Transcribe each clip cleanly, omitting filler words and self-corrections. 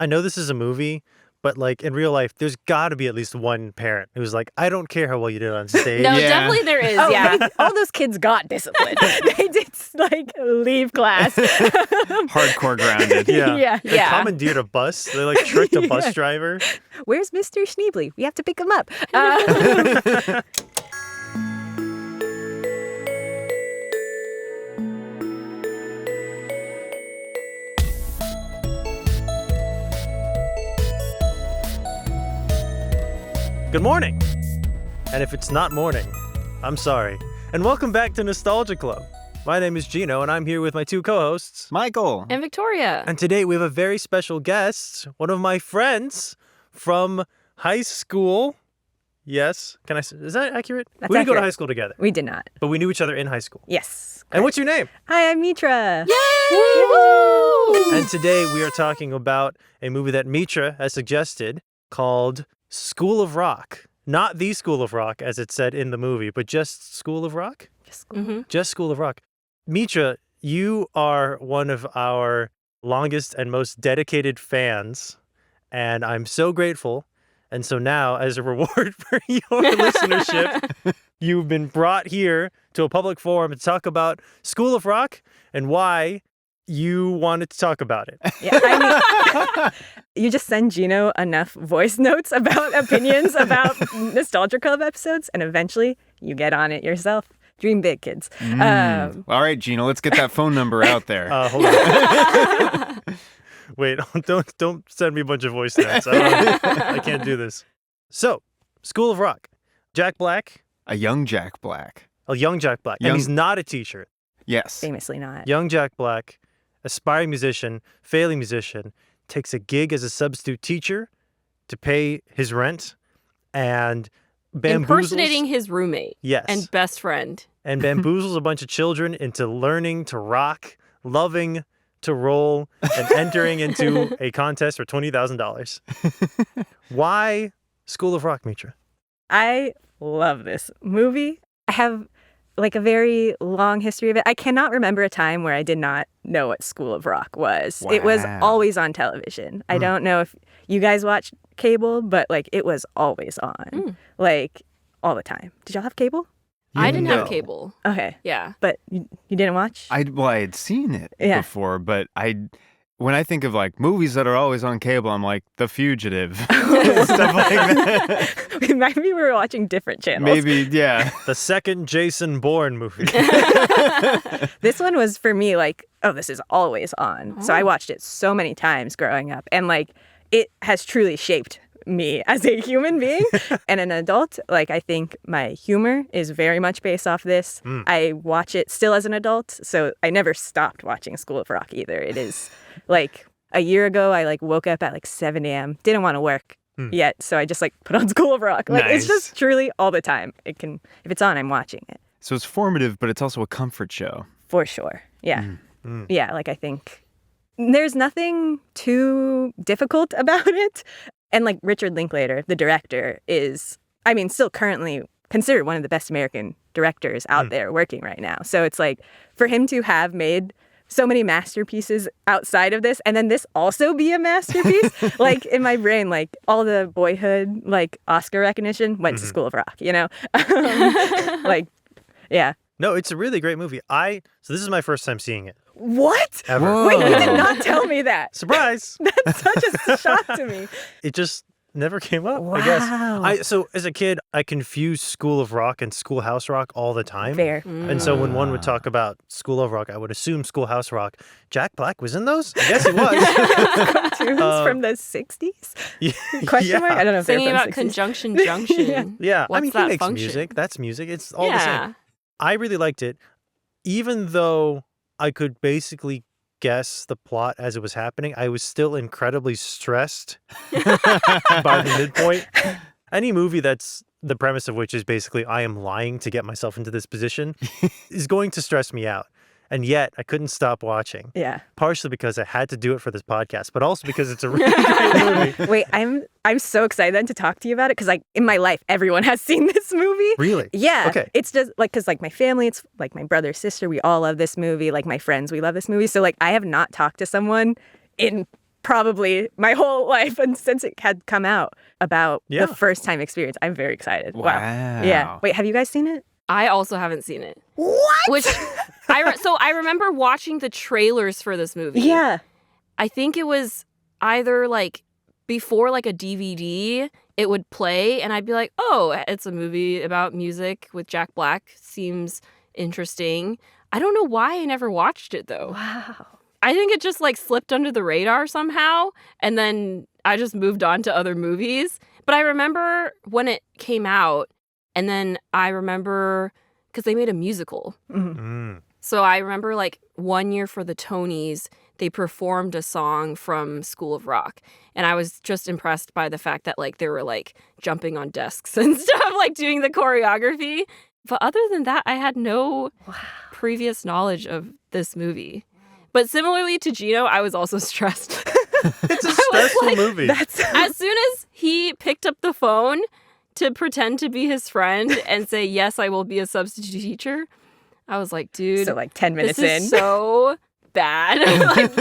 I know this is a movie, but like in real life, there's got to be at least one parent who's like, I don't care how well you did on stage. No, definitely there is. All those kids got disciplined. They did like leave class. Hardcore grounded. They commandeered a bus. They like tricked a bus driver. Where's Mr. Schneebly? We have to pick him up. Good morning. And if it's not morning, I'm sorry. And welcome back to Nostalgia Club. My name is Jino, and I'm here with my two co-hosts, Michael and Victoria. And today we have a very special guest, one of my friends from high school. Yes. Is that accurate? That's we didn't go to accurate. high school together. We did not. But we knew each other in high school. Yes. And what's your name? Hi, I'm Mitra. Yay! Woo! And today we are talking about a movie that Mitra has suggested called School of Rock. Not the School of Rock, as it said in the movie, but just School of Rock? Just School of Rock. Mitra, you are one of our longest and most dedicated fans, and I'm so grateful. And so now, as a reward for your listenership, you've been brought here to a public forum to talk about School of Rock and why you wanted to talk about it. Yeah, I mean, you just send Jino enough voice notes about opinions about Nostalgia Club episodes, and eventually you get on it yourself. Dream big, kids. All right, Gino, let's get that phone number out there. Hold on. Wait, don't send me a bunch of voice notes. I can't do this. So, School of Rock. Jack Black. A young Jack Black. A young Jack Black. And he's not a teacher. Yes. Famously not. Young Jack Black, aspiring musician, failing musician, takes a gig as a substitute teacher to pay his rent and bamboozles. Impersonating his roommate. Yes. And best friend. And bamboozles a bunch of children into learning to rock, loving to roll, and entering into a contest for $20,000. Why School of Rock, Mitra? I love this movie. I have like a very long history of it. I cannot remember a time where I did not know what School of Rock was. Wow. It was always on television. I don't know if you guys watched cable, but like it was always on, like all the time. Did y'all have cable? I didn't have cable. Okay. Yeah. But you didn't watch? I had seen it before, but when I think of like movies that are always on cable, I'm like The Fugitive, stuff like that. Maybe we were watching different channels. Maybe, yeah. The second Jason Bourne movie. This one was for me like, oh, this is always on. So I watched it so many times growing up, and like it has truly shaped me as a human being and an adult. Like, I think my humor is very much based off this. I watch it still as an adult, so I never stopped watching School of Rock either. It is like a year ago, I like woke up at like 7 a.m. Didn't want to work yet, so I just like put on School of Rock. Like, It's just truly all the time. If it's on, I'm watching it. So it's formative, but it's also a comfort show. For sure. Yeah. Yeah, like I think there's nothing too difficult about it. And like Richard Linklater, the director, is, I mean, still currently considered one of the best American directors out there working right now. So it's like for him to have made so many masterpieces outside of this, and then this also be a masterpiece, like in my brain, like all the Boyhood, like Oscar recognition went to School of Rock, you know? Like, yeah. No, it's a really great movie. So this is my first time seeing it. What? Ever. Whoa. Wait, you did not tell me that. Surprise! That's such a shock to me. It just never came up, Wow. I guess. So as a kid, I confused School of Rock and Schoolhouse Rock all the time. Fair. And so when one would talk about School of Rock, I would assume Schoolhouse Rock. Jack Black was in those? I guess he was. Cartoons from the 60s? Question mark? I don't know if they're Singing from about 60s. conjunction junction. Yeah. What's I mean, that he makes function? music. That's music. It's all the same. I really liked it, even though I could basically guess the plot as it was happening. I was still incredibly stressed by the midpoint. Any movie that's the premise of which is basically I am lying to get myself into this position is going to stress me out. And yet I couldn't stop watching. Yeah. Partially because I had to do it for this podcast, but also because it's a really great movie. Wait, I'm so excited then to talk to you about it because like in my life everyone has seen this movie. Really? Yeah. Okay. It's just like because like my family, it's like my brother, sister, we all love this movie. Like my friends, we love this movie. So like I have not talked to someone in probably my whole life and since it had come out about Yeah. the first time experience. I'm very excited. Wow. Yeah. Wait, have you guys seen it? I also haven't seen it. What? Which I remember watching the trailers for this movie. Yeah. I think it was either like before like a DVD, it would play and I'd be like, oh, it's a movie about music with Jack Black. Seems interesting. I don't know why I never watched it though. Wow. I think it just like slipped under the radar somehow. And then I just moved on to other movies. But I remember when it came out and then I remember because they made a musical. So I remember like one year for the Tonys, they performed a song from School of Rock. And I was just impressed by the fact that like they were like jumping on desks and stuff, like doing the choreography. But other than that, I had no previous knowledge of this movie. But similarly to Jino, I was also stressed. It's a stressful movie. As soon as he picked up the phone to pretend to be his friend and say, yes, I will be a substitute teacher, I was like, dude, So like 10 minutes this in. is so bad. Like,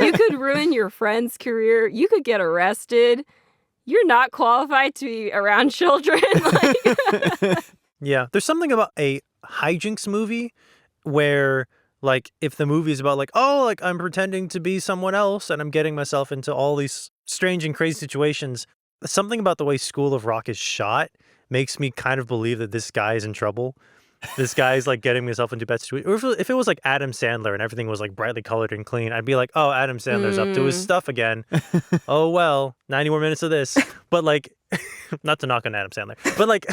you could ruin your friend's career. You could get arrested. You're not qualified to be around children. Like, Yeah, there's something about a hijinks movie where, like, if the movie is about, like, oh, like, I'm pretending to be someone else and I'm getting myself into all these strange and crazy situations, something about the way School of Rock is shot makes me kind of believe that this guy is in trouble. This guy's, like, getting himself into bad situations. Or if it was, like, Adam Sandler and everything was, like, brightly colored and clean, I'd be like, oh, Adam Sandler's up to his stuff again. Oh, well, 90 more minutes of this. But, like, not to knock on Adam Sandler, but, like,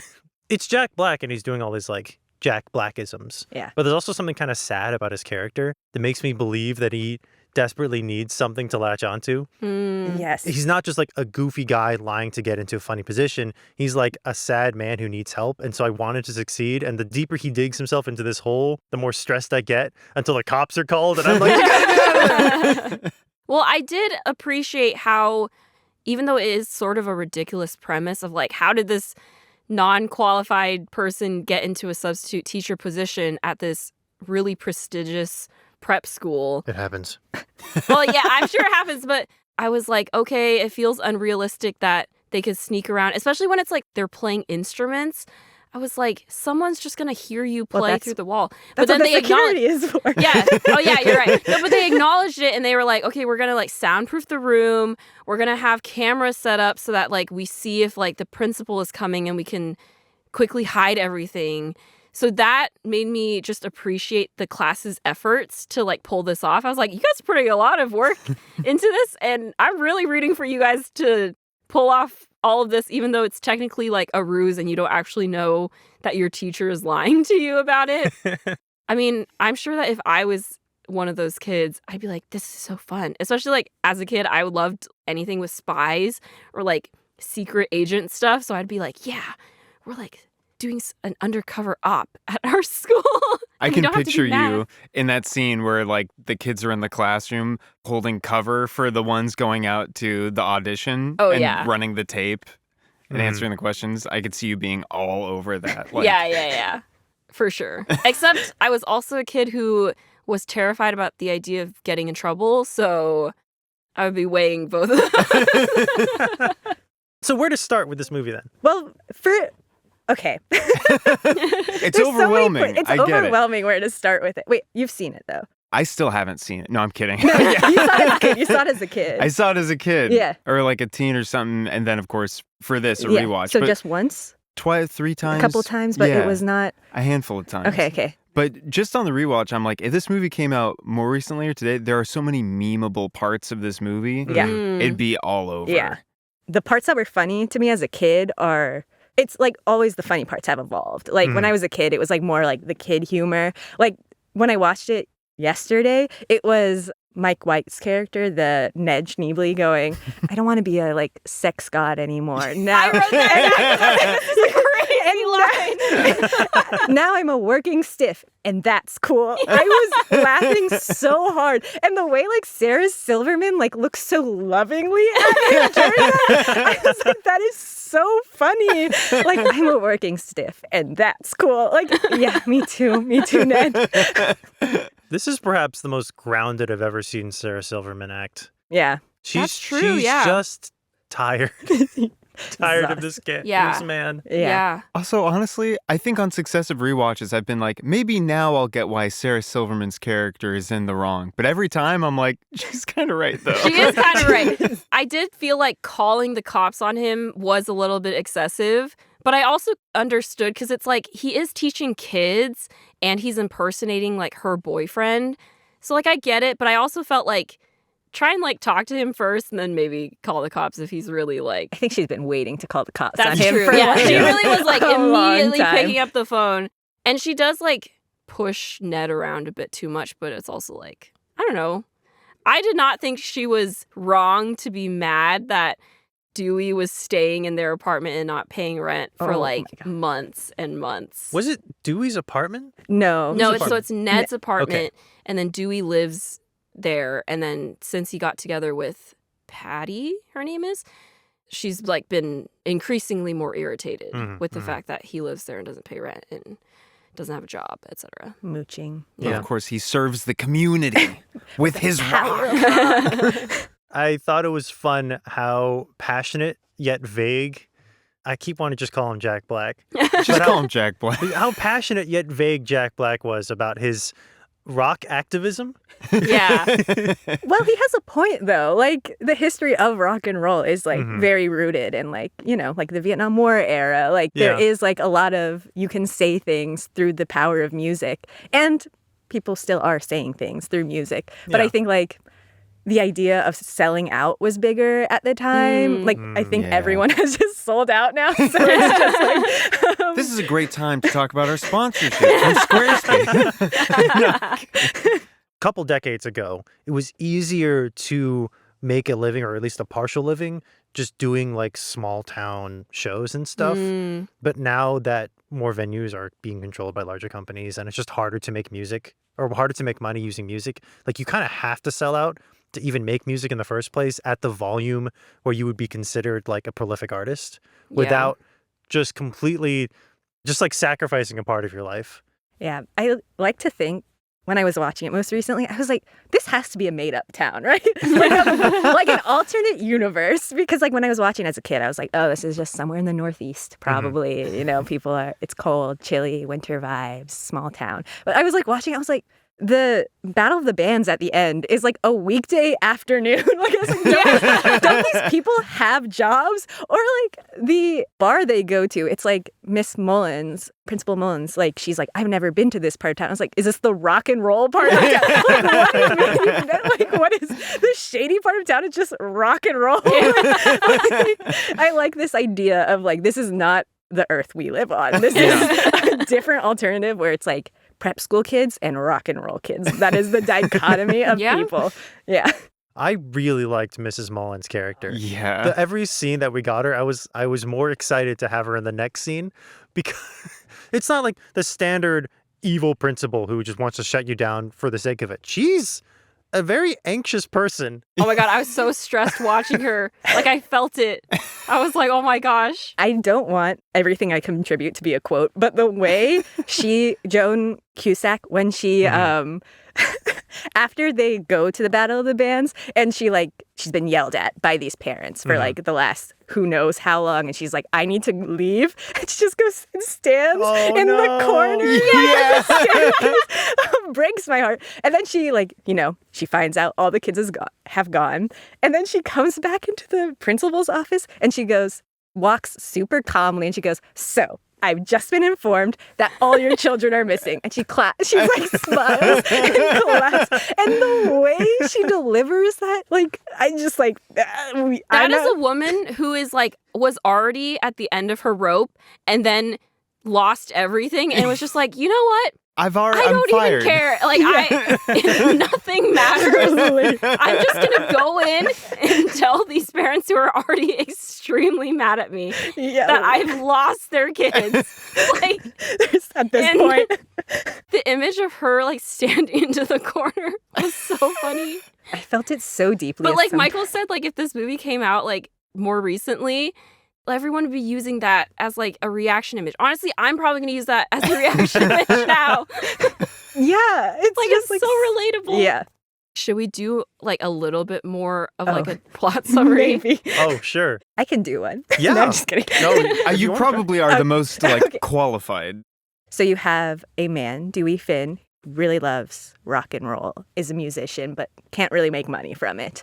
it's Jack Black and he's doing all these, like, Jack Blackisms. Yeah. But there's also something kind of sad about his character that makes me believe that he desperately needs something to latch onto. Yes. He's not just like a goofy guy lying to get into a funny position. He's like a sad man who needs help. And so I wanted to succeed. And the deeper he digs himself into this hole, the more stressed I get until the cops are called. And I'm like, you gotta get out of there. well, I did appreciate how, even though it is sort of a ridiculous premise of like, how did this non-qualified person get into a substitute teacher position at this really prestigious prep school? It happens. Well, yeah, I'm sure it happens, but I was like, okay, it feels unrealistic that they could sneak around, especially when it's like they're playing instruments. I was like, someone's just going to hear you play through the wall. But That's then what they the security is for. Yeah. Oh, yeah, you're right. No, but they acknowledged it and they were like, okay, we're going to like soundproof the room. We're going to have cameras set up so that like we see if like the principal is coming and we can quickly hide everything. So that made me just appreciate the class's efforts to like pull this off. I was like, you guys are putting a lot of work into this and I'm really rooting for you guys to pull off all of this, even though it's technically like a ruse and you don't actually know that your teacher is lying to you about it. I mean, I'm sure that if I was one of those kids, I'd be like, this is so fun. Especially like as a kid, I loved anything with spies or like secret agent stuff. So I'd be like, yeah, we're like doing an undercover op at our school. I We can don't have to do picture you math. in that scene where like the kids are in the classroom holding cover for the ones going out to the audition Oh, and yeah. running the tape and answering the questions. I could see you being all over that. Like, Yeah. For sure. Except I was also a kid who was terrified about the idea of getting in trouble. So I would be weighing both of them. So where to start with this movie then? Well, okay. It's There's overwhelming. So many, it's I get it. overwhelming where to start with it. Wait, you've seen it though. I still haven't seen it. No, I'm kidding. You saw it as a kid. You saw it as a kid. I saw it as a kid. Yeah. Or like a teen or something. And then, of course, for this, a Yeah. rewatch. So but just once? twice, 3 times. A couple times, but Yeah, it was not. a handful of times. Okay. But just on the rewatch, I'm like, if this movie came out more recently or today, there are so many memeable parts of this movie. Yeah. It'd be all over. Yeah. The parts that were funny to me as a kid it's like always the funny parts have evolved. Like when I was a kid, it was like more like the kid humor. Like when I watched it yesterday, it was Mike White's character, the Ned Schneebly, going, I don't want to be a like sex god anymore. Now, I wrote that. This is a crazy line. now I'm a working stiff, and that's cool. I was laughing so hard. And the way like Sarah Silverman like looks so lovingly at him during that, I was like, that is so funny. Like, I'm a working stiff, and that's cool. Like, yeah, me too, Ned. This is perhaps the most grounded I've ever seen Sarah Silverman act. Yeah. That's true, She's yeah. just tired. Tired of this man. Yeah. Also, honestly, I think on successive rewatches, I've been like, maybe now I'll get why Sarah Silverman's character is in the wrong. But every time I'm like, she's kind of right, though. She is kind of right. I did feel like calling the cops on him was a little bit excessive, but I also understood because it's like he is teaching kids and he's impersonating like her boyfriend. So like I get it, but I also felt like try and like talk to him first and then maybe call the cops if he's really like... I think she's been waiting to call the cops That's on him true. for Yeah, like she really was like a long immediately time. picking up the phone. And she does like push Ned around a bit too much, but it's also like, I don't know. I did not think she was wrong to be mad that Dewey was staying in their apartment and not paying rent for like months and months. Was it Dewey's apartment? No. No, it's Ned's apartment, Okay. and then Dewey lives there, and then since he got together with Patty, her name is, she's like been increasingly more irritated with the fact that he lives there and doesn't pay rent and doesn't have a job, etc. Mooching. But Yeah. of course, he serves the community with his rock. I thought it was fun how passionate yet vague. I keep wanting to just call him Jack Black. Just call him Jack Black. How passionate yet vague Jack Black was about his rock activism. Yeah. Well, he has a point, though. Like, the history of rock and roll is, like, very rooted in, like, you know, like the Vietnam War era. Like, there is, like, a lot of, you can say things through the power of music. And people still are saying things through music. But I think, like, the idea of selling out was bigger at the time. Like, I think everyone has just sold out now. So it's just like... This is a great time to talk about our sponsorship from Squarespace. A couple decades ago, it was easier to make a living, or at least a partial living, just doing like small town shows and stuff. But now that more venues are being controlled by larger companies and it's just harder to make music or harder to make money using music, like you kind of have to sell out to even make music in the first place at the volume where you would be considered like a prolific artist without just completely just like sacrificing a part of your life. Yeah, I like to think when I was watching it most recently, I was like, this has to be a made-up town, right? like an alternate universe. Because like when I was watching as a kid, I was like, oh, this is just somewhere in the Northeast, probably. You know, people are, it's cold, chilly, winter vibes, small town. But I was like watching, I was like, the Battle of the Bands at the end is like a weekday afternoon. Like, I was like, don't these people have jobs? Or like the bar they go to, it's like Miss Mullins, Principal Mullins, like she's like, I've never been to this part of town. I was like, is this the rock and roll part of town? Like, what do you mean? Like, what is the shady part of town? It's just rock and roll. I like this idea of like, this is not the earth we live on. This is a different alternative where it's like prep school kids and rock and roll kids. That is the dichotomy of people. Yeah. I really liked Mrs. Mullins' character. Yeah. Every scene that we got her, I was more excited to have her in the next scene because it's not like the standard evil principal who just wants to shut you down for the sake of it. She's a very anxious person. Oh my God, I was so stressed watching her. Like, I felt it. I was like, oh my gosh. I don't want everything I contribute to be a quote, but the way Joan Cusack, when she, after they go to the Battle of the Bands, and she's been yelled at by these parents for like the last who knows how long, and she's like, I need to leave. And she just goes and stands in the corner. Yes! Breaks my heart. And then she she finds out all the kids have gone. And then she comes back into the principal's office and she walks super calmly and she goes, so I've just been informed that all your children are missing. And she claps. She's like smiles and claps. And the way she delivers that, like, I just like... That is a woman who is like, was already at the end of her rope and then lost everything and was just like, you know what? I I don't even care. Like, nothing matters. I'm just going to go in and tell these parents who are already extremely mad at me that I've lost their kids. Like, at this point. The image of her, like, standing into the corner was so funny. I felt it so deeply. But, like, Michael said, like, if this movie came out, like, more recently, everyone would be using that as like a reaction image. Honestly, I'm probably going to use that as a reaction image now. Yeah, it's like just it's so relatable. Yeah. Should we do like a little bit more of like a plot summary? Maybe. Oh, sure. I can do one. Yeah. No, I'm just kidding. No, You probably are the most like qualified. So you have a man, Dewey Finn, really loves rock and roll, is a musician, but can't really make money from it.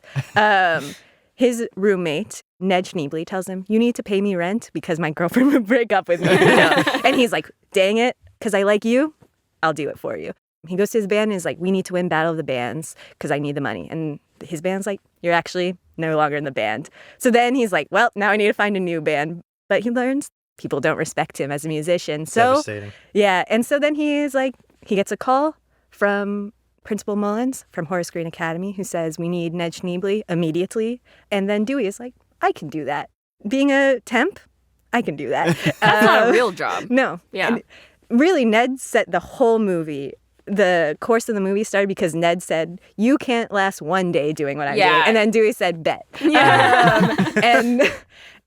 His roommate, Ned Schneebly, tells him, you need to pay me rent because my girlfriend would break up with me. And he's like, dang it, because I like you, I'll do it for you. He goes to his band and is like, we need to win Battle of the Bands because I need the money. And his band's like, you're actually no longer in the band. So then he's like, well, now I need to find a new band. But he learns people don't respect him as a musician. So devastating. yeah. And so then he gets a call from Principal Mullins from Horace Green Academy who says, we need Ned Schneebly immediately. And then Dewey is like, I can do that. Being a temp, I can do that. That's not a real job. No. Yeah. And really, Ned set the whole movie. The course of the movie started because Ned said, you can't last one day doing what I'm doing. And then Dewey said, bet. Yeah. And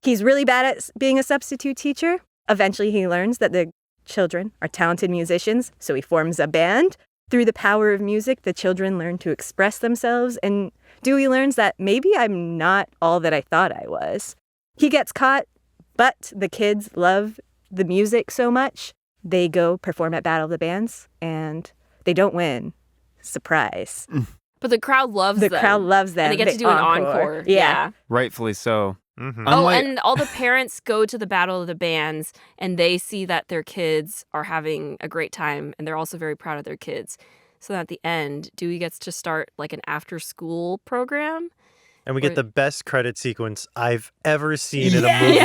he's really bad at being a substitute teacher. Eventually, he learns that the children are talented musicians, so he forms a band. Through the power of music, the children learn to express themselves, and Dewey learns that maybe I'm not all that I thought I was. He gets caught, but the kids love the music so much, they go perform at Battle of the Bands, and they don't win. Surprise. But the crowd loves them. The crowd loves them. And they get to do an encore. Yeah. Rightfully so. Mm-hmm. And all the parents go to the Battle of the Bands and they see that their kids are having a great time and they're also very proud of their kids. So at the end, Dewey gets to start like an after-school program. And we get the best credit sequence I've ever seen in a movie,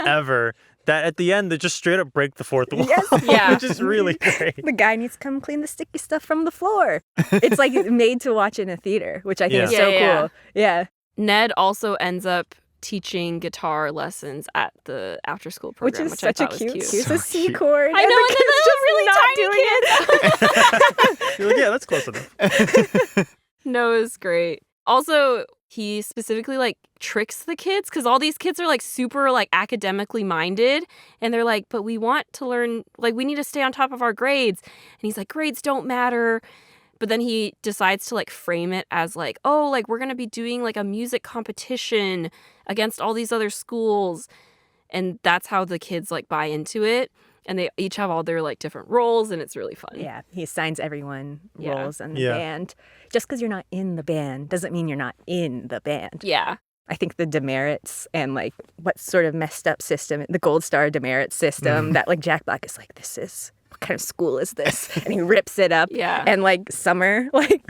ever. That at the end, they just straight up break the fourth wall, which is really great. The guy needs to come clean the sticky stuff from the floor. It's like made to watch in a theater, which I think is so cool. Yeah. Ned also ends up teaching guitar lessons at the after-school program, which is such a cute. Here's So a C cute. chord. I know, and then the those really tiny kids. You're like, yeah, that's close enough. No, it's great. Also, he specifically like tricks the kids because all these kids are like super like academically minded and they're like, but we want to learn, like we need to stay on top of our grades. And he's like, grades don't matter. But then he decides to like frame it as like, oh, like we're going to be doing like a music competition against all these other schools. And that's how the kids like buy into it. And they each have all their like different roles and it's really fun. Yeah, he assigns everyone Yeah. roles in the band. Just because you're not in the band doesn't mean you're not in the band. Yeah. I think the demerits and like what sort of messed up system, the gold star demerit system that like Jack Black is like, what kind of school is this? And he rips it up. Yeah. And like Summer, like,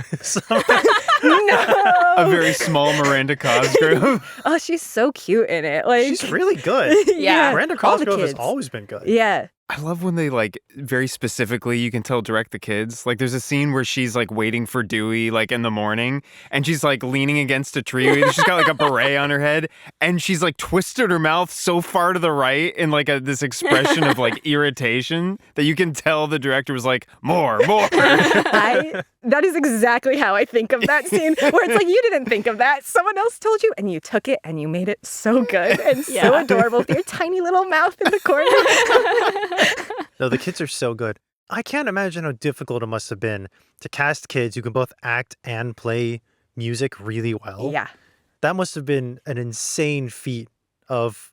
A very small Miranda Cosgrove. oh, she's so cute in it. Like, She's really good. Yeah. Miranda all the Cosgrove has kids. always been good. Yeah. I love when they like very specifically, you can tell, direct the kids. Like there's a scene where she's like waiting for Dewey like in the morning and she's like leaning against a tree. She's got like a beret on her head and she's like twisted her mouth so far to the right in like this expression of like irritation that you can tell the director was like, more. That is exactly how I think of that scene where it's like, you didn't think of that. Someone else told you and you took it and you made it so good and so adorable with your tiny little mouth in the corner. No, the kids are so good. I can't imagine how difficult it must have been to cast kids who can both act and play music really well. Yeah. That must have been an insane feat of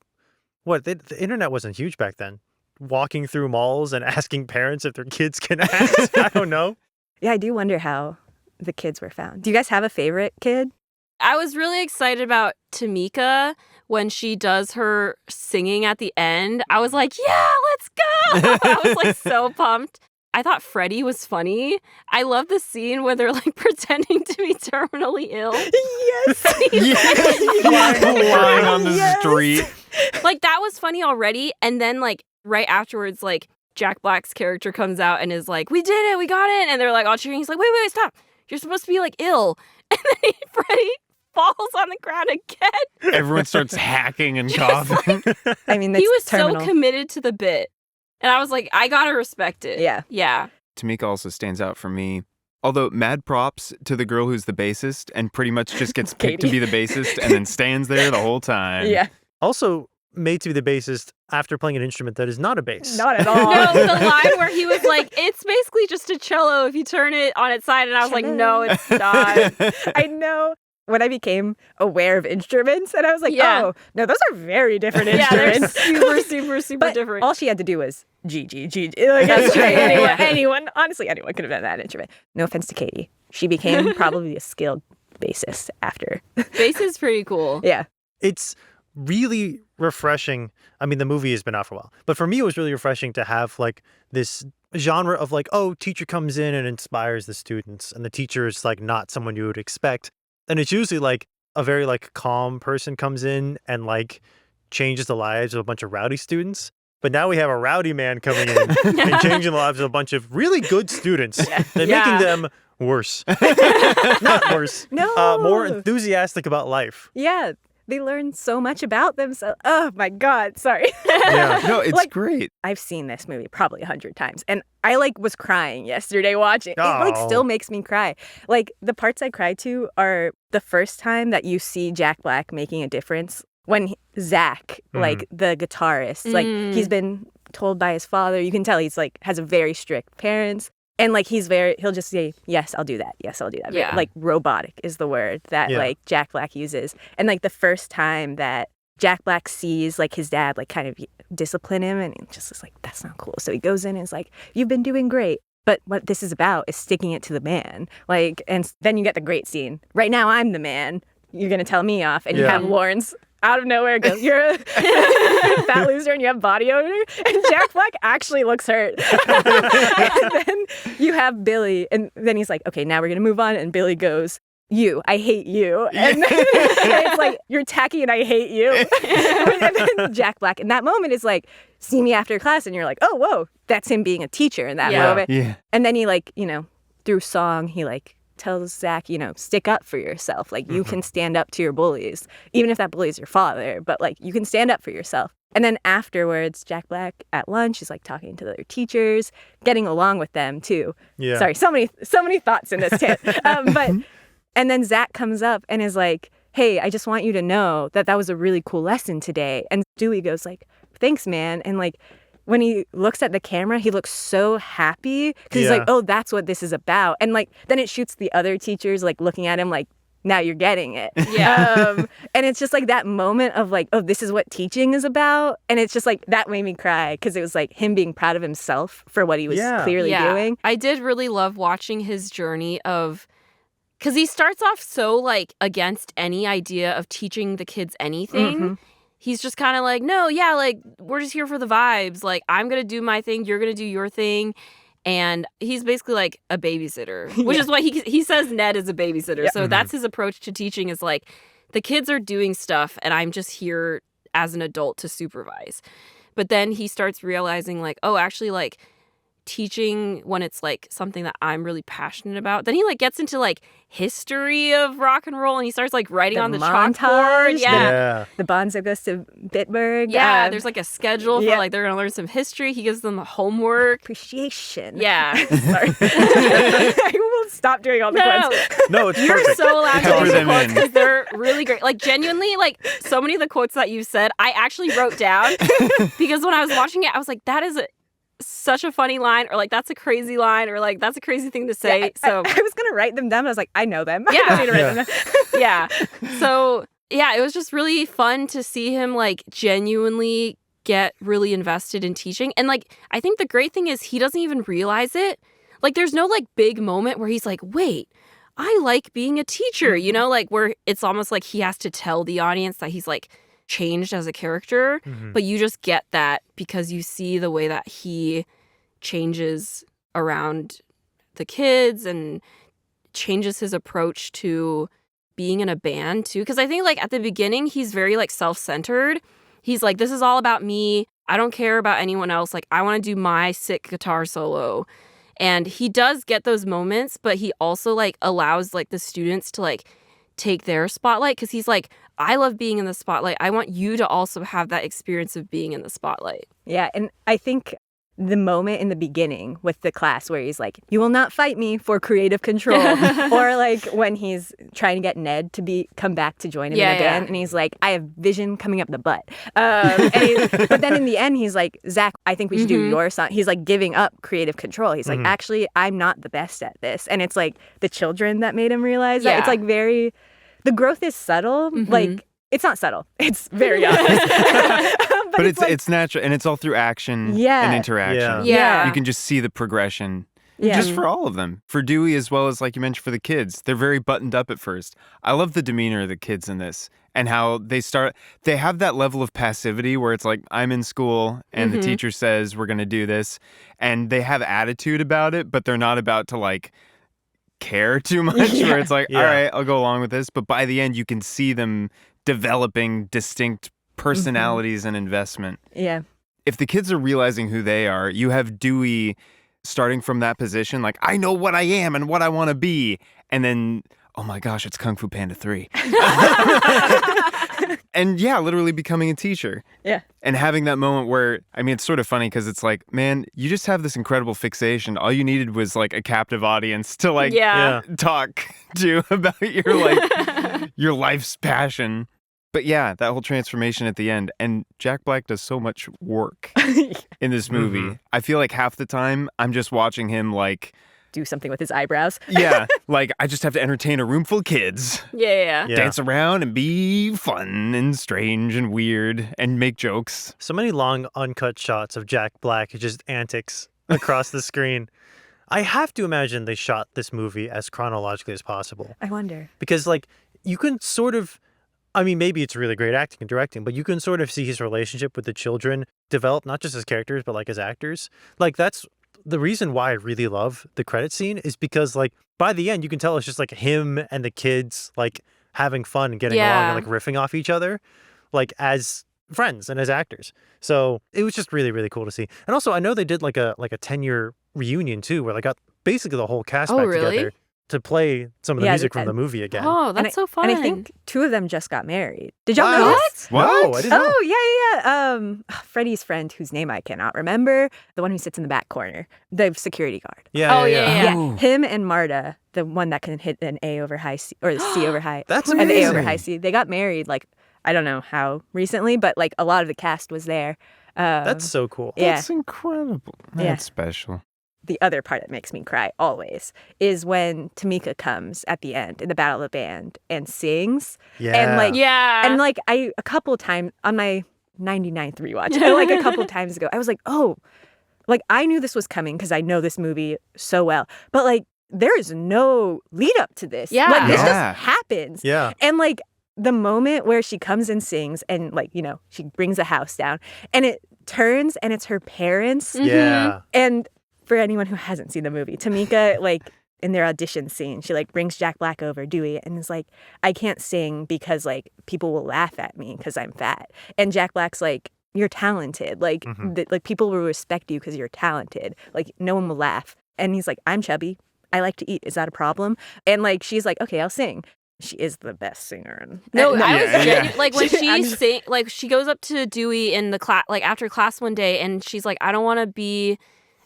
the internet wasn't huge back then. Walking through malls and asking parents if their kids can act. I don't know. Yeah, I do wonder how the kids were found. Do you guys have a favorite kid? I was really excited about Tomika when she does her singing at the end. I was like, yeah, let's go. I was like so pumped. I thought Freddy was funny. I love the scene where they're like pretending to be terminally ill. Yes. Lying on the street. Like that was funny already. And then like right afterwards, like Jack Black's character comes out and is like, we did it, we got it. And they're like all cheering. He's like, wait, stop. You're supposed to be like ill. And then Freddy falls on the ground again. Everyone starts hacking and coughing. I mean, He was terminal. so committed to the bit. And I was like, I gotta respect it. Yeah. Yeah. Tomika also stands out for me. Although mad props to the girl who's the bassist and pretty much just gets picked to be the bassist and then stands there the whole time. Yeah. Also, made to be the bassist after playing an instrument that is not a bass. Not at all. No, the line where he was like, it's basically just a cello if you turn it on its side. And I was like, no, it's not. I know. When I became aware of instruments, and I was like, oh, no, those are very different instruments. Yeah, they're super but different. All she had to do was G. Like, That's right. Anyone, honestly, anyone could have done that instrument. No offense to Katie. She became probably a skilled bassist after. Bass is pretty cool. Yeah. It's really refreshing. I mean, the movie has been out for a while, but for me, it was really refreshing to have like this genre of like, oh, teacher comes in and inspires the students, and the teacher is like not someone you would expect. And it's usually like a very like calm person comes in and like changes the lives of a bunch of rowdy students. But now we have a rowdy man coming in and changing the lives of a bunch of really good students and making them worse. Not worse. No. More enthusiastic about life. Yeah. They learn so much about themselves. Oh my God. Sorry. Yeah. No, it's Like, great. I've seen this movie probably 100 times. And I like was crying yesterday watching. It like Oh. still makes me cry. Like the parts I cry to are the first time that you see Jack Black making a difference. When Zach, like the guitarist, like he's been told by his father, you can tell he's like has a very strict parents. And like he'll just say, yes, I'll do that. Yes, I'll do that. Yeah. Like robotic is the word that like Jack Black uses. And like the first time that Jack Black sees like his dad like kind of discipline him, and he just is like, that's not cool. So he goes in and is like, you've been doing great. But what this is about is sticking it to the man. Like, and then you get the great scene. Right now I'm the man. You're going to tell me off. And you have Lawrence out of nowhere goes, you're a fat loser and you have body odor. And Jack Black actually looks hurt. And then you have Billy. And then he's like, okay, now we're going to move on. And Billy goes, I hate you. And, then, and it's like, you're tacky and I hate you. And then Jack Black in that moment is like, see me after class. And you're like, oh, whoa, that's him being a teacher in that moment. Yeah. And then he like, through song, he like tells Zach, stick up for yourself. Like you can stand up to your bullies, even if that bully is your father, but like you can stand up for yourself. And then afterwards, Jack Black at lunch is like talking to the other teachers, getting along with them too. Yeah. Sorry, so many thoughts in this tip. And then Zach comes up and is like, hey, I just want you to know that was a really cool lesson today. And Dewey goes like, thanks, man. And like, when he looks at the camera, he looks so happy because he's like, oh, that's what this is about. And like, then it shoots the other teachers like looking at him like, now you're getting it. Yeah. And it's just like that moment of like, oh, this is what teaching is about. And it's just like, that made me cry because it was like him being proud of himself for what he was clearly doing. I did really love watching his journey of, because he starts off so like against any idea of teaching the kids anything. He's just kind of like, no, like we're just here for the vibes. Like I'm going to do my thing. You're going to do your thing. And he's basically like a babysitter, which is why he says Ned is a babysitter. So that's his approach to teaching is like the kids are doing stuff and I'm just here as an adult to supervise. But then he starts realizing like, oh, actually like teaching when it's like something that I'm really passionate about. Then he like gets into like history of rock and roll and he starts like writing on the chalkboard. The Bonzo goes to Bitburg. There's like a schedule for like they're gonna learn some history. He gives them homework. Appreciation. Yeah. Sorry. I will stop doing all the quotes. No, it's You're perfect. so allowed to Cover do the them quotes in. because they're really great. Like genuinely, like so many of the quotes that you said, I actually wrote down because when I was watching it, I was like, that is such a funny line, or like that's a crazy line, or like that's a crazy thing to say. I was gonna write them down. I was like, I know them. Yeah. I don't need to write them down. Yeah. So yeah, it was just really fun to see him like genuinely get really invested in teaching. And like I think the great thing is he doesn't even realize it. Like there's no like big moment where he's like, wait, I like being a teacher, like where it's almost like he has to tell the audience that he's like changed as a character, but you just get that because you see the way that he changes around the kids and changes his approach to being in a band too. Because I think like at the beginning he's very like self-centered. He's like, this is all about me. I don't care about anyone else. Like I want to do my sick guitar solo. And he does get those moments, but he also like allows like the students to like take their spotlight because he's like, I love being in the spotlight. I want you to also have that experience of being in the spotlight. Yeah, and I think the moment in the beginning with the class where he's like, you will not fight me for creative control. Or like when he's trying to get Ned to come back to join him in the band. And he's like, I have vision coming up the butt. But then in the end, he's like, Zach, I think we should do your song. He's like giving up creative control. He's like, actually, I'm not the best at this. And it's like the children that made him realize that. It's like the growth is subtle. Like, it's not subtle. It's very obvious. But it's natural, and it's all through action and interaction. Yeah. You can just see the progression. Yeah. Just for all of them. For Dewey as well as, like you mentioned, for the kids. They're very buttoned up at first. I love the demeanor of the kids in this and how they have that level of passivity where it's like, I'm in school and the teacher says we're going to do this. And they have attitude about it, but they're not about to like care too much where it's like, all right, I'll go along with this. But by the end, you can see them developing distinct personalities and investment. Yeah. If the kids are realizing who they are, you have Dewey starting from that position, like, I know what I am and what I want to be. And then, oh my gosh, it's Kung Fu Panda 3. And yeah, literally becoming a teacher. Yeah. And having that moment where, I mean, it's sort of funny because it's like, man, you just have this incredible fixation. All you needed was like a captive audience to like talk to about your like your life's passion. But yeah, that whole transformation at the end. And Jack Black does so much work in this movie. I feel like half the time I'm just watching him like do something with his eyebrows. Like I just have to entertain a room full of kids. Yeah. Dance around and be fun and strange and weird and make jokes. So many long uncut shots of Jack Black, just antics across the screen. I have to imagine they shot this movie as chronologically as possible. I wonder. Because like you can sort of, I mean, maybe it's really great acting and directing, but you can sort of see his relationship with the children develop, not just as characters, but like as actors. Like that's the reason why I really love the credit scene is because like by the end, you can tell it's just like him and the kids like having fun and getting along and like riffing off each other, like as friends and as actors. So it was just really, really cool to see. And also I know they did like a 10-year reunion too, where they got basically the whole cast back together to play some of the music from the movie again. Oh, that's so fun. And I think 2 of them just got married. Did y'all know this? What? No, I didn't know. Oh, yeah. Freddy's friend, whose name I cannot remember, the one who sits in the back corner, the security guard. Yeah. Him and Marta, the one that can hit an A over high C, or C over high. That's an amazing. A over high C. They got married, like, I don't know how recently, but like a lot of the cast was there. That's so cool. That's incredible. That's special. The other part that makes me cry always is when Tomika comes at the end in the Battle of the Band and sings. And like I a couple of times on my 99th rewatch, like a couple of times ago, I was like, oh, like I knew this was coming because I know this movie so well. But like there is no lead up to this. Yeah. Like this just happens. Yeah. And like the moment where she comes and sings and like, you know, she brings a house down and it turns and it's her parents. Yeah. And for anyone who hasn't seen the movie, Tomika, like, in their audition scene, she, like, brings Jack Black over, Dewey, and is like, I can't sing because, like, people will laugh at me because I'm fat. And Jack Black's like, you're talented. Like, like people will respect you because you're talented. Like, no one will laugh. And he's like, I'm chubby. I like to eat. Is that a problem? And, like, she's like, okay, I'll sing. She is the best singer. I was like when she goes up to Dewey in the class, like after class one day, and she's like, I don't want to be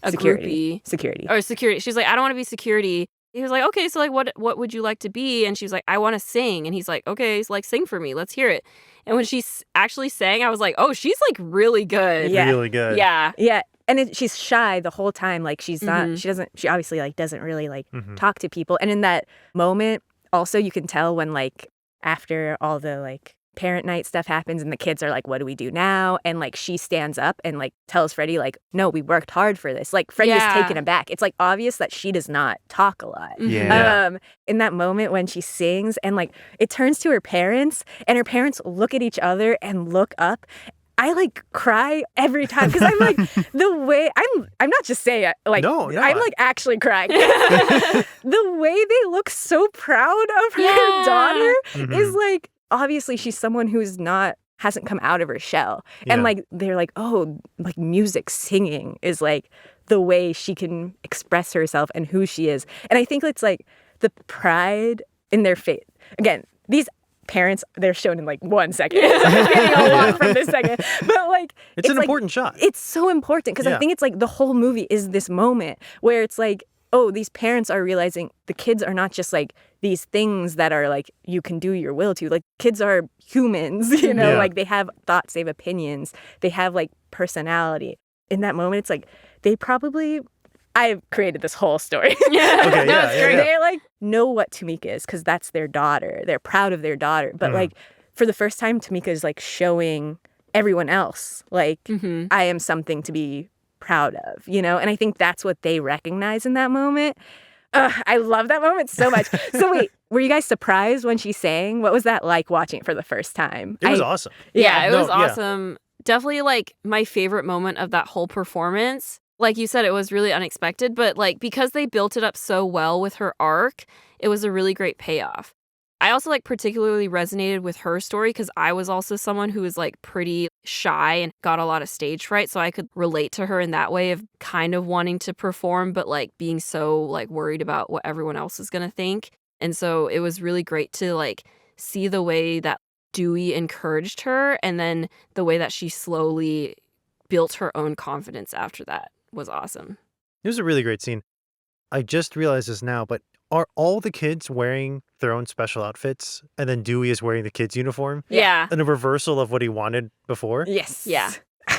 a groupie. Security. She's like, I don't want to be security. He was like, okay, so like what would you like to be? And she's like, I want to sing. And he's like, okay, so like sing for me. Let's hear it. And when she actually sang, I was like, oh, she's like really good. Yeah. Really good. Yeah. Yeah. And she's shy the whole time. Like she's not, she obviously like doesn't really like talk to people. And in that moment, also you can tell when like after all the like parent night stuff happens and the kids are like, what do we do now? And like she stands up and like tells Freddy like, no, we worked hard for this. Like Freddy is taken aback. It's like obvious that she does not talk a lot. Yeah. In that moment when she sings and like it turns to her parents and her parents look at each other and look up. I like cry every time because I'm like the way I'm not just saying it, like no. I'm like actually crying. The way they look so proud of her daughter is like obviously she's someone who's hasn't come out of her shell. And like they're like, oh, like music, singing is like the way she can express herself and who she is. And I think it's like the pride in their faith. Again, these parents, they're shown in like 1 second. So I'm getting a lot from this second. But like It's an like, important shot. It's so important because I think it's like the whole movie is this moment where it's like, oh, these parents are realizing the kids are not just like these things that are like you can do your will to. Like kids are humans, you know, like they have thoughts, they have opinions, they have like personality. In that moment, it's like they probably, I've created this whole story. They like know what Tomika is because that's their daughter. They're proud of their daughter. But like for the first time, Tomika is like showing everyone else like I am something to be proud of, you know? And I think that's what they recognize in that moment. I love that moment so much. So wait, were you guys surprised when she sang? What was that like watching it for the first time? It was awesome. Yeah, it was awesome. Definitely like my favorite moment of that whole performance. Like you said, it was really unexpected, but like because they built it up so well with her arc, it was a really great payoff. I also like particularly resonated with her story because I was also someone who was like pretty shy and got a lot of stage fright. So I could relate to her in that way of kind of wanting to perform, but like being so like worried about what everyone else is going to think. And so it was really great to like see the way that Dewey encouraged her and then the way that she slowly built her own confidence after that was awesome. It was a really great scene. I just realized this now, but are all the kids wearing their own special outfits and then Dewey is wearing the kid's uniform? Yeah. And a reversal of what he wanted before? Yes. Yeah.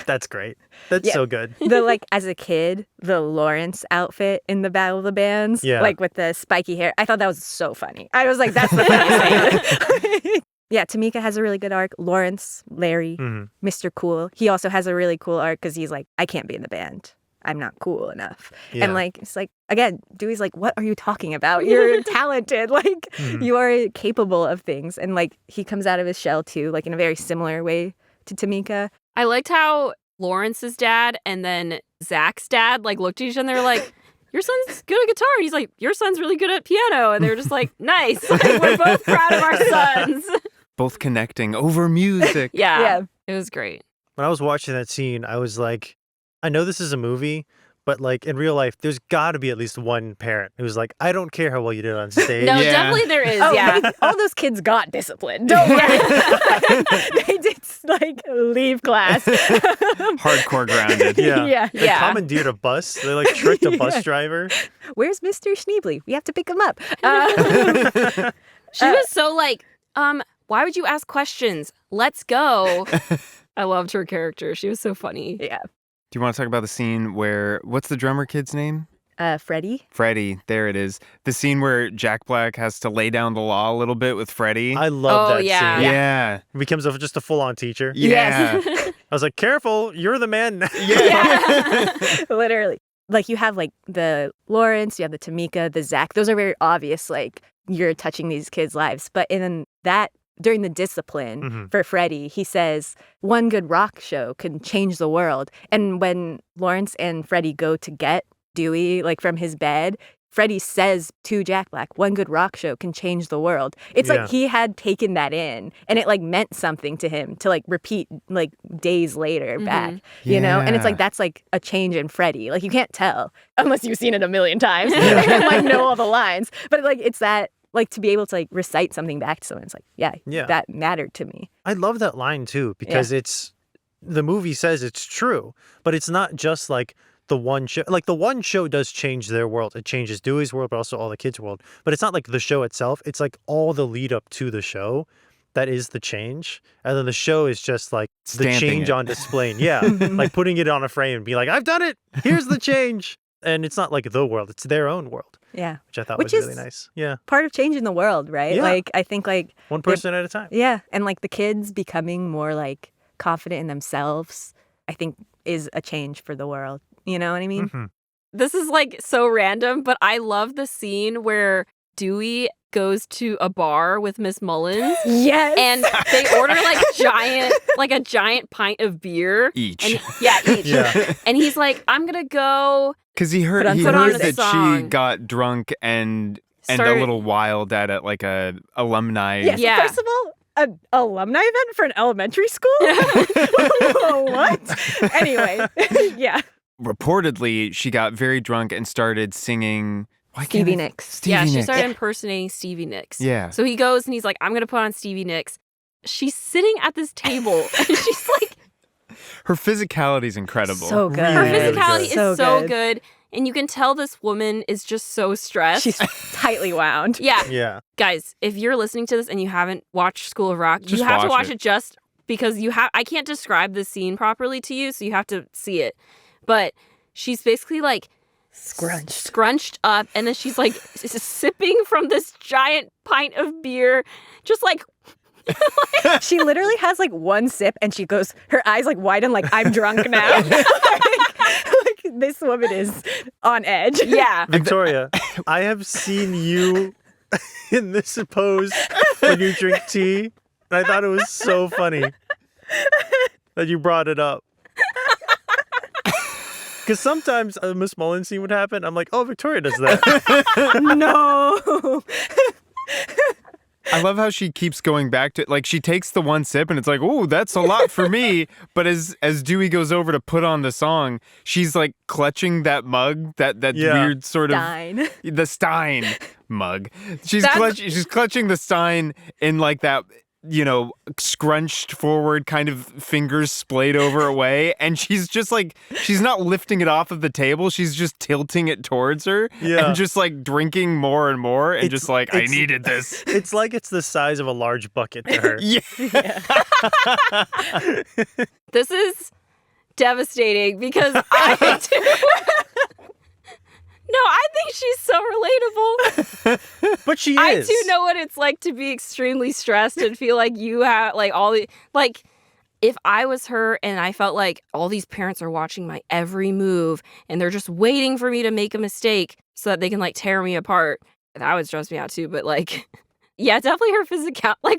That's great. That's so good. The like as a kid, the Lawrence outfit in the Battle of the Bands, like with the spiky hair. I thought that was so funny. I was like, that's the funniest thing. Yeah, Tomika has a really good arc. Lawrence, Larry, Mr. Cool. He also has a really cool arc because he's like, I can't be in the band. I'm not cool enough. Yeah. And like, it's like, again, Dewey's like, what are you talking about? You're talented. Like, you are capable of things. And like, he comes out of his shell too, like in a very similar way to Tomika. I liked how Lawrence's dad and then Zach's dad like looked at each other and they were like, your son's good at guitar. And he's like, your son's really good at piano. And they're just like, nice. Like, we're both proud of our sons. Both connecting over music. Yeah. It was great. When I was watching that scene, I was like, I know this is a movie, but like in real life, there's got to be at least one parent who's like, I don't care how well you did on stage. No, definitely there is. All those kids got disciplined. Don't worry. They did like leave class. Hardcore grounded. They commandeered a bus. They like tricked a bus driver. Where's Mr. Schneebly? We have to pick him up. She was so like, why would you ask questions? Let's go. I loved her character. She was so funny. Yeah. Do you want to talk about the scene where, what's the drummer kid's name? Freddy. Freddy, there it is. The scene where Jack Black has to lay down the law a little bit with Freddy. I love that scene. Yeah. He becomes just a full-on teacher. Yeah. Yes. I was like, careful, you're the man now. Literally. Like you have like the Lawrence, you have the Tomika, the Zach. Those are very obvious, like you're touching these kids' lives. But in that, during the discipline for Freddy, he says, one good rock show can change the world. And when Lawrence and Freddy go to get Dewey, like from his bed, Freddy says to Jack Black, one good rock show can change the world. It's like he had taken that in and it like meant something to him to like repeat like days later back, you know? And it's like, that's like a change in Freddy. Like you can't tell unless you've seen it a million times and like know all the lines. But like, it's that, like to be able to like recite something back to someone, it's like, that mattered to me. I love that line too, because it's, the movie says it's true, but it's not just like the one show. Like the one show does change their world. It changes Dewey's world, but also all the kids' world. But it's not like the show itself. It's like all the lead up to the show that is the change. And then the show is just like the change on display. Yeah. Like putting it on a frame and be like, I've done it. Here's the change. And it's not like the world. It's their own world. Yeah. Which I thought was really nice. Yeah. Part of changing the world, right? Yeah. Like, I think like... one person at a time. Yeah. And like the kids becoming more like confident in themselves, I think is a change for the world. You know what I mean? This is like so random, but I love the scene where Dewey goes to a bar with Miss Mullins. Yes. And they order like a giant pint of beer. Each. And each. Yeah. And he's like, I'm going to go. Because he heard that she got drunk and a little wild at like a alumni. Yes. Yeah. First of all, an alumni event for an elementary school? What? Anyway, yeah. Reportedly, she got very drunk and started singing Stevie Nicks. Yeah, she Nicks. started impersonating Stevie Nicks. Yeah. So he goes and he's like, I'm going to put on Stevie Nicks. She's sitting at this table and she's like, Her physicality is incredible. So good. her Really physicality good. is so good. And you can tell this woman is just so stressed. She's tightly wound. yeah. Yeah. Guys, if you're listening to this and you haven't watched School of Rock, Just you have to watch watch it just because I can't describe this scene properly to you, so you have to see it. But she's basically like scrunched up, and then she's like sipping from this giant pint of beer, just like She literally has like one sip and she goes, her eyes like widen like, I'm drunk now. like, this woman is on edge. yeah. Victoria, I have seen you in this pose when you drink tea, and I thought it was so funny that you brought it up. Because sometimes a Miss Mullins scene would happen. I'm like, oh, Victoria does that. No. I love how she keeps going back to like she takes the one sip and it's like, oh, that's a lot for me. But as Dewey goes over to put on the song, she's like clutching that mug, that weird sort Stein. of the Stein mug. She's clutching the Stein in like that, scrunched forward kind of fingers splayed over away, and she's just like she's not lifting it off of the table, she's just tilting it towards her and just like drinking more and more and just like, I needed this. It's like it's the size of a large bucket to her. Yeah. This is devastating because I do. No, I think she's so relatable. But she is. I do know what it's like to be extremely stressed and feel like you have like all the like if I was her and I felt like all these parents are watching my every move and they're just waiting for me to make a mistake so that they can like tear me apart, that would stress me out too. But like, yeah, definitely her physical. Like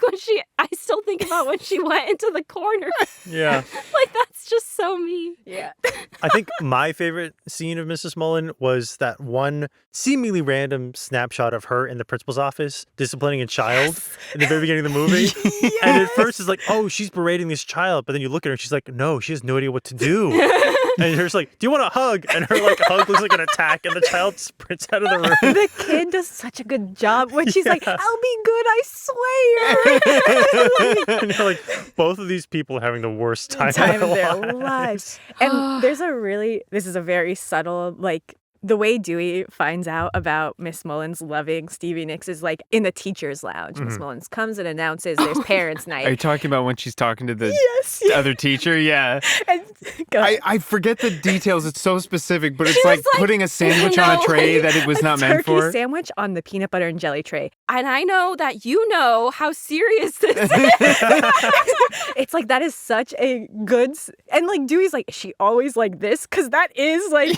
I still think about when she went into the corner. Yeah. Like that's just so me. Yeah. I think my favorite scene of Mrs. Mullen was that one seemingly random snapshot of her in the principal's office disciplining a child in the very beginning of the movie. And at first it's like, oh, she's berating this child. But then you look at her and she's like, no, she has no idea what to do. And you're just like, do you want a hug? And her like hug looks like an attack and the child sprints out of the room. The kid does such a good job when she's like, I'll be good, I swear. And you're like, both of these people are having the worst time Of their lives. And this is a very subtle, like, the way Dewey finds out about Miss Mullins loving Stevie Nicks is like in the teacher's lounge. Miss Mullins comes and announces there's parents' night. Are you talking about when she's talking to the Yes. other teacher? Yeah. And, go ahead. I forget the details. It's so specific, but it's like putting a sandwich on a tray that it was not meant for. Turkey sandwich on the peanut butter and jelly tray. And I know that you know how serious this is. It's like that is such a good and like Dewey's like, is she always like this? Because that is like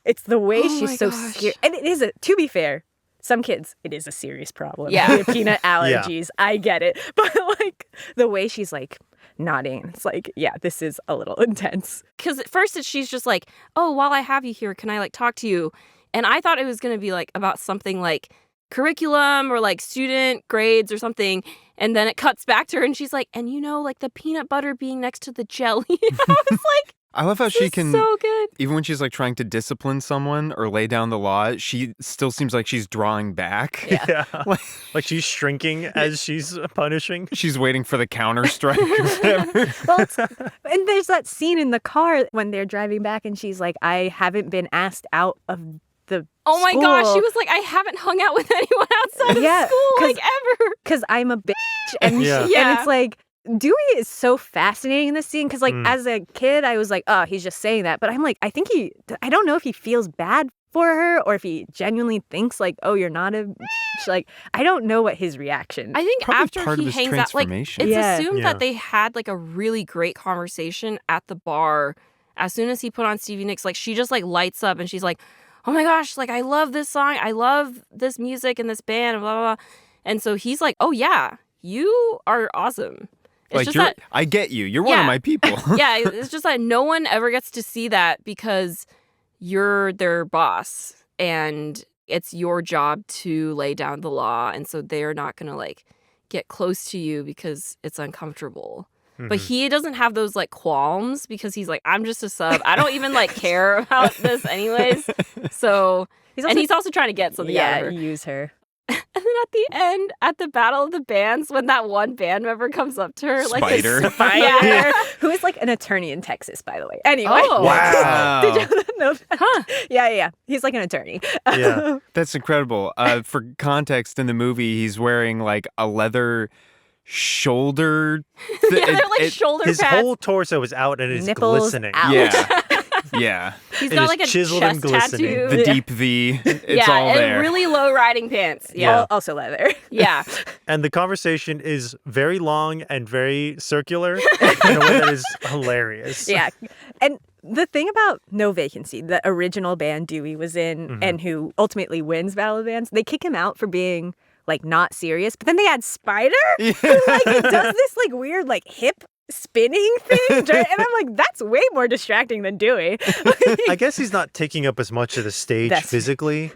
it's the way she's so scared. And it is to be fair, some kids, it is a serious problem. Yeah. They have peanut allergies. I get it. But like the way she's like nodding, it's like, yeah, this is a little intense. Because at first she's just like, oh, while I have you here, can I like talk to you? And I thought it was going to be like about something like curriculum or like student grades or something. And then it cuts back to her and she's like, and like the peanut butter being next to the jelly. I was like, I love how she can, so good. even when she's like trying to discipline someone or lay down the law, she still seems like she's drawing back. Yeah. Like she's shrinking as she's punishing. She's waiting for the counter strike or whatever. Well, and there's that scene in the car when they're driving back and she's like, I haven't been asked out of the Oh my school. gosh, she was like, I haven't hung out with anyone outside of school like ever. Because I'm a bitch. And, and it's like, Dewey is so fascinating in this scene because, like, as a kid, I was like, oh, he's just saying that. But I'm like, I don't know if he feels bad for her or if he genuinely thinks, like, oh, you're not a bitch. Like, I don't know what his reaction. I think Probably after part of he his hangs out, like, it's assumed that they had, like, a really great conversation at the bar. As soon as he put on Stevie Nicks, like, she just, like, lights up and she's like, oh my gosh, like, I love this song. I love this music and this band and blah, blah, blah. And so he's like, oh, yeah, you are awesome. It's like, just that, I get you. You're one of my people. yeah, it's just that no one ever gets to see that because you're their boss and it's your job to lay down the law. And so they're not going to, like, get close to you because it's uncomfortable. But he doesn't have those like qualms because he's like, I'm just a sub. I don't even like care about this anyways. So, he's also trying to get something out of her. Use her. And then at the end, at the Battle of the Bands, when that one band member comes up to her, like Spider. a spider, who is like an attorney in Texas, by the way. Anyway. Oh. Wow. Did you know that? Huh. Yeah. He's like an attorney. Yeah. That's incredible. For context, in the movie, he's wearing like a leather shoulder. yeah, they're like shoulder His pads. whole torso is out and it's Nipples glistening. out. Yeah. Yeah. He's It got is like a chiseled and chest glistening. tattoo. The deep V. It's yeah, all and there. really low riding pants. Yeah. Also leather. Yeah. And the conversation is very long and very circular in a way that is hilarious. Yeah. And the thing about No Vacancy, the original band Dewey was in and who ultimately wins Battle of the Bands, they kick him out for being like not serious. But then they add Spider, who like it does this like weird like hip spinning thing. And I'm like, that's way more distracting than Dewey. I guess he's not taking up as much of the stage That's- physically,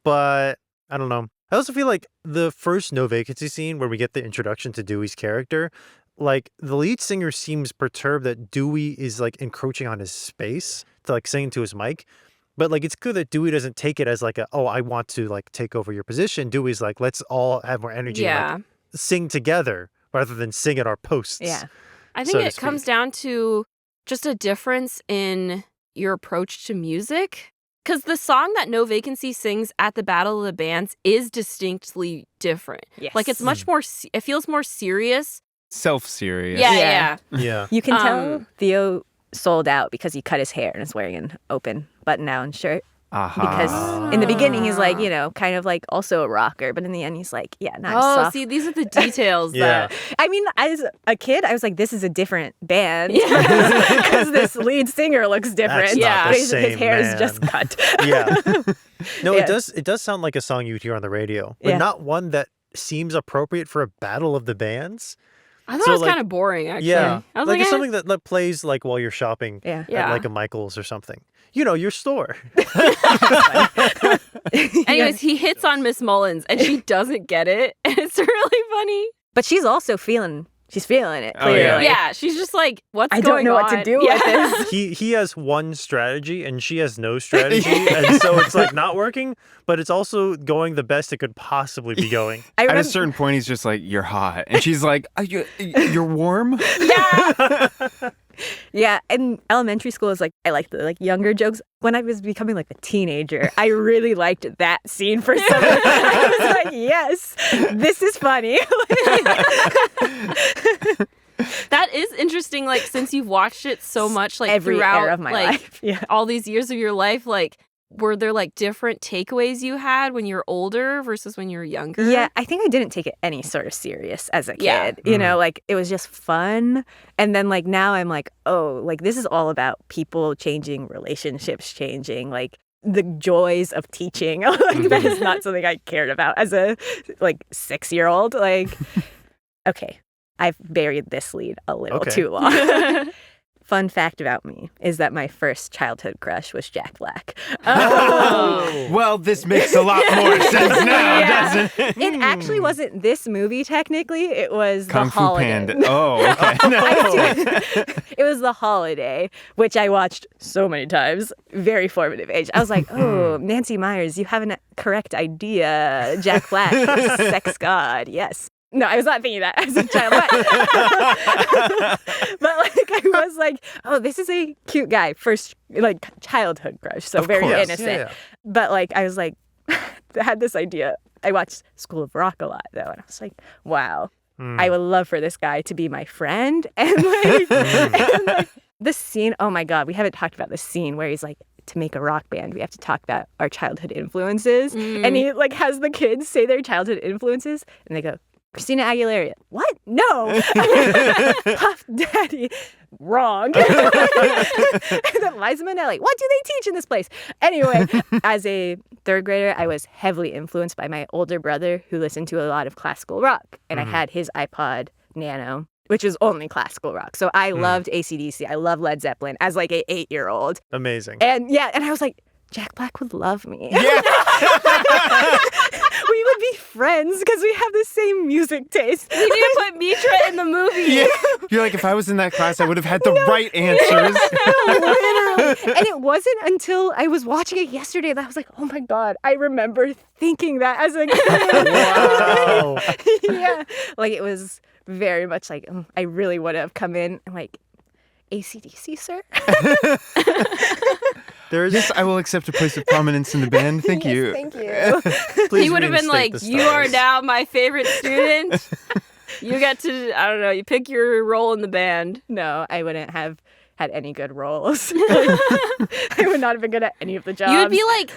but I don't know. I also feel like the first No Vacancy scene where we get the introduction to Dewey's character, like the lead singer seems perturbed that Dewey is like encroaching on his space to like sing into his mic. But like it's good that Dewey doesn't take it as like I want to like take over your position. Dewey's like, let's all have more energy and like, sing together rather than sing at our posts. Yeah. I think it comes down to just a difference in your approach to music. Because the song that No Vacancy sings at the Battle of the Bands is distinctly different. Yes. Like it's much more, it feels more serious. Self-serious. Yeah. Yeah. You can tell Theo sold out because he cut his hair and is wearing an open button-down shirt. Because in the beginning, he's like, you know, kind of like also a rocker. But in the end, he's like, yeah, not soft. See, these are the details Yeah. that... I mean, as a kid, I was like, this is a different band. Because this lead singer looks different. That's not But the his same hair is man. just cut. Yeah. No, Yeah. it does sound like a song you'd hear on the radio, but Yeah. not one that seems appropriate for a battle of the bands. I thought So, it was like, kind of boring, actually. Yeah. I was like like, it's eh. something that plays like while you're shopping Yeah. at Yeah. like a Michael's or something. You know, your store. Anyways, he hits on Miss Mullins and she doesn't get it. And it's really funny. But she's also feeling it, Oh, clearly. yeah. Yeah, she's just like, what's I going don't know on? what to do Yeah. with this. He has one strategy and she has no strategy. And so it's like not working, but it's also going the best it could possibly be going. I At a remember, certain point, he's just like, "You're hot," and she's like, "You're warm." yeah, in elementary school, is like I liked the like younger jokes. When I was becoming like a teenager, I really liked that scene for some reason. I was like, yes, this is funny. That is interesting, like, since you've watched it so much, like, Every throughout, era of my like, life. Yeah. all these years of your life, like, were there, like, different takeaways you had when you were older versus when you were younger? Yeah, I think I didn't take it any sort of serious as a kid. Yeah. You know, like it was just fun. And then like now I'm like, oh, like this is all about people changing, relationships changing, like the joys of teaching. Like that is not something I cared about as a like 6-year-old. Like, okay, I've buried this lead a little Okay. too long. Fun fact about me is that my first childhood crush was Jack Black. Oh. Well, this makes a lot more sense now, Yeah. doesn't it? It actually wasn't this movie, technically. It was Kung The Fu Holiday. Panda. Oh, okay. It was The Holiday, which I watched so many times. Very formative age. I was like, oh, Nancy Myers, you have a correct idea. Jack Black, sex god, yes. No, I was not thinking that as a child. But like, I was like, oh, this is a cute guy. First, like, childhood crush. So Of very course. innocent. Yeah. But like, I was like, I had this idea. I watched School of Rock a lot, though. And I was like, wow, I would love for this guy to be my friend. And like the scene, oh my God, we haven't talked about the scene where he's like, to make a rock band, we have to talk about our childhood influences. And he like has the kids say their childhood influences and they go, Christina Aguilera. What? No. Puff Daddy. Wrong. And then Liza Minnelli. What do they teach in this place? Anyway, as a third grader, I was heavily influenced by my older brother who listened to a lot of classical rock. And I had his iPod Nano, which is only classical rock. So I loved AC/DC. I loved Led Zeppelin as like an 8-year-old. Amazing. And yeah, and I was like, Jack Black would love me. Yeah. We would be friends because we have the same music taste. We need to put Mitra in the movie. Yeah. You're like, if I was in that class, I would have had the right answers. Literally. And it wasn't until I was watching it yesterday that I was like, oh my God, I remember thinking that as a kid. Wow. Yeah. Like it was very much like, I really would have come in and like, AC/DC, sir? Yes, I will accept a place of prominence in the band. Thank Yes, you. thank you. Please He would have been reinstate like, the you are stars. now my favorite student. You get to, I don't know, you pick your role in the band. No, I wouldn't have had any good roles. I would not have been good at any of the jobs. You would be like,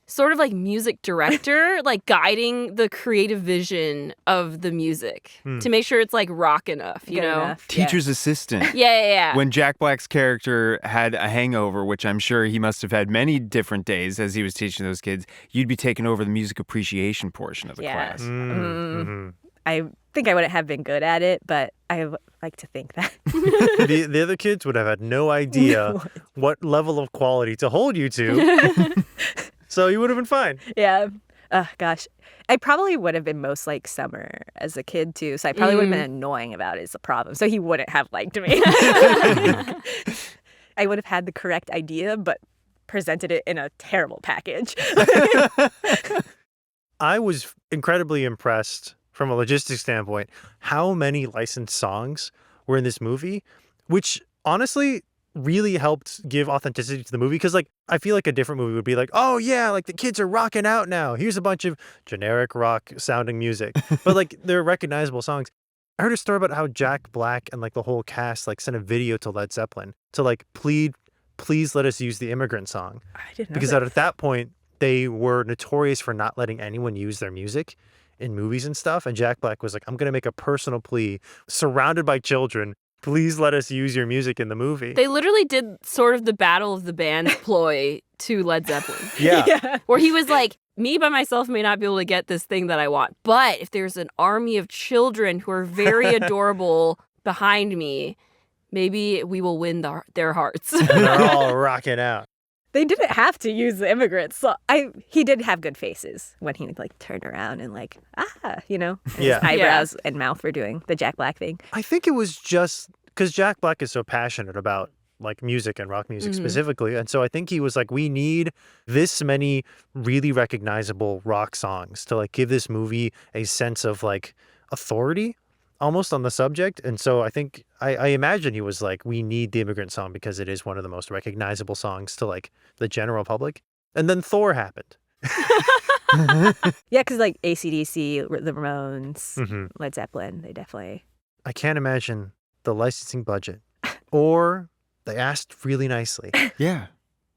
sort of like music director, like guiding the creative vision of the music to make sure it's like rock enough, you Good know? enough. Teacher's assistant. Yeah. When Jack Black's character had a hangover, which I'm sure he must have had many different days as he was teaching those kids, you'd be taking over the music appreciation portion of the class. Mm-hmm. I think I wouldn't have been good at it, but I like to think that. The other kids would have had no idea what level of quality to hold you to. So you would have been fine. Yeah. Gosh. I probably would have been most like Summer as a kid, too. So I probably would have been annoying about it is the problem. So he wouldn't have liked me. I would have had the correct idea, but presented it in a terrible package. I was incredibly impressed from a logistics standpoint how many licensed songs were in this movie, which honestly really helped give authenticity to the movie. Because like I feel like a different movie would be like, oh yeah, like the kids are rocking out now. Here's a bunch of generic rock sounding music, but like they're recognizable songs. I heard a story about how Jack Black and like the whole cast like sent a video to Led Zeppelin to like please let us use the Immigrant Song. I didn't know Because that. at that point, they were notorious for not letting anyone use their music in movies and stuff. And Jack Black was like, I'm going to make a personal plea, surrounded by children, please let us use your music in the movie. They literally did sort of the Battle of the Bands ploy to Led Zeppelin, Yeah. where he was like, me by myself may not be able to get this thing that I want, but if there's an army of children who are very adorable behind me, maybe we will win their hearts. And they're all rocking out. They didn't have to use the immigrants. So he did have good faces when he like turned around and like, you know, and Yeah. his eyebrows and mouth were doing the Jack Black thing. I think it was just because Jack Black is so passionate about like music and rock music specifically. And so I think he was like, we need this many really recognizable rock songs to like give this movie a sense of like authority almost on the subject. And so I think, I imagine he was like, we need the Immigrant Song because it is one of the most recognizable songs to like the general public. And then Thor happened. Yeah, because like AC/DC, the Ramones, Mm-hmm. Led Zeppelin, they definitely. I can't imagine the licensing budget, or they asked really nicely. Yeah.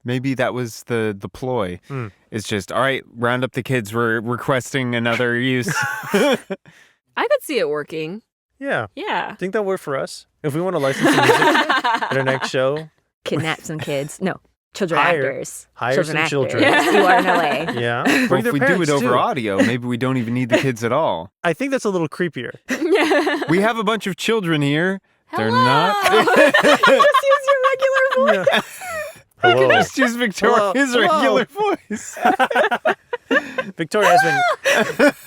Maybe that was the ploy. Mm. It's just, all right, round up the kids. We're requesting another use. I could see it working. Yeah. Yeah. Think that worked for us? If we want to license the music at our next show, Kidnap some kids. No, children Hire actors. some children. Actors. You are in LA. yeah. Well, Bring if their we do it parents, over too. audio, maybe we don't even need the kids at all. I think that's a little creepier. We have a bunch of children here. They're Hello. not. Just use your regular voice. Yeah. Hello. Just use Victoria's Hello. regular voice.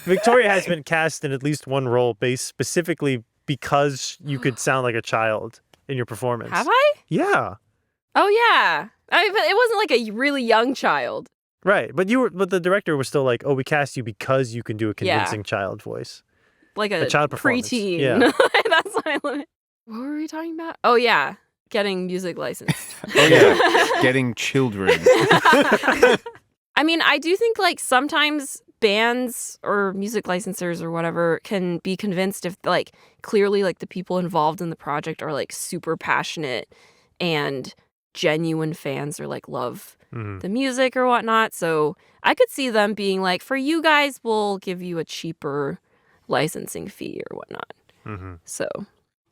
Victoria has been cast in at least one role based specifically because you could sound like a child in your performance. Have I? Yeah. Oh, yeah. But it wasn't like a really young child. Right. But the director was still like, oh, we cast you because you can do a convincing child voice. Like a child performance. preteen. Yeah. That's my limit. What were we talking about? Oh, yeah. Getting music licensed. Oh, yeah. Getting children. I mean, I do think like sometimes bands or music licensors or whatever can be convinced if like clearly like the people involved in the project are like super passionate and genuine fans or like love the music or whatnot. So I could see them being like, for you guys, we'll give you a cheaper licensing fee or whatnot. Mm-hmm. So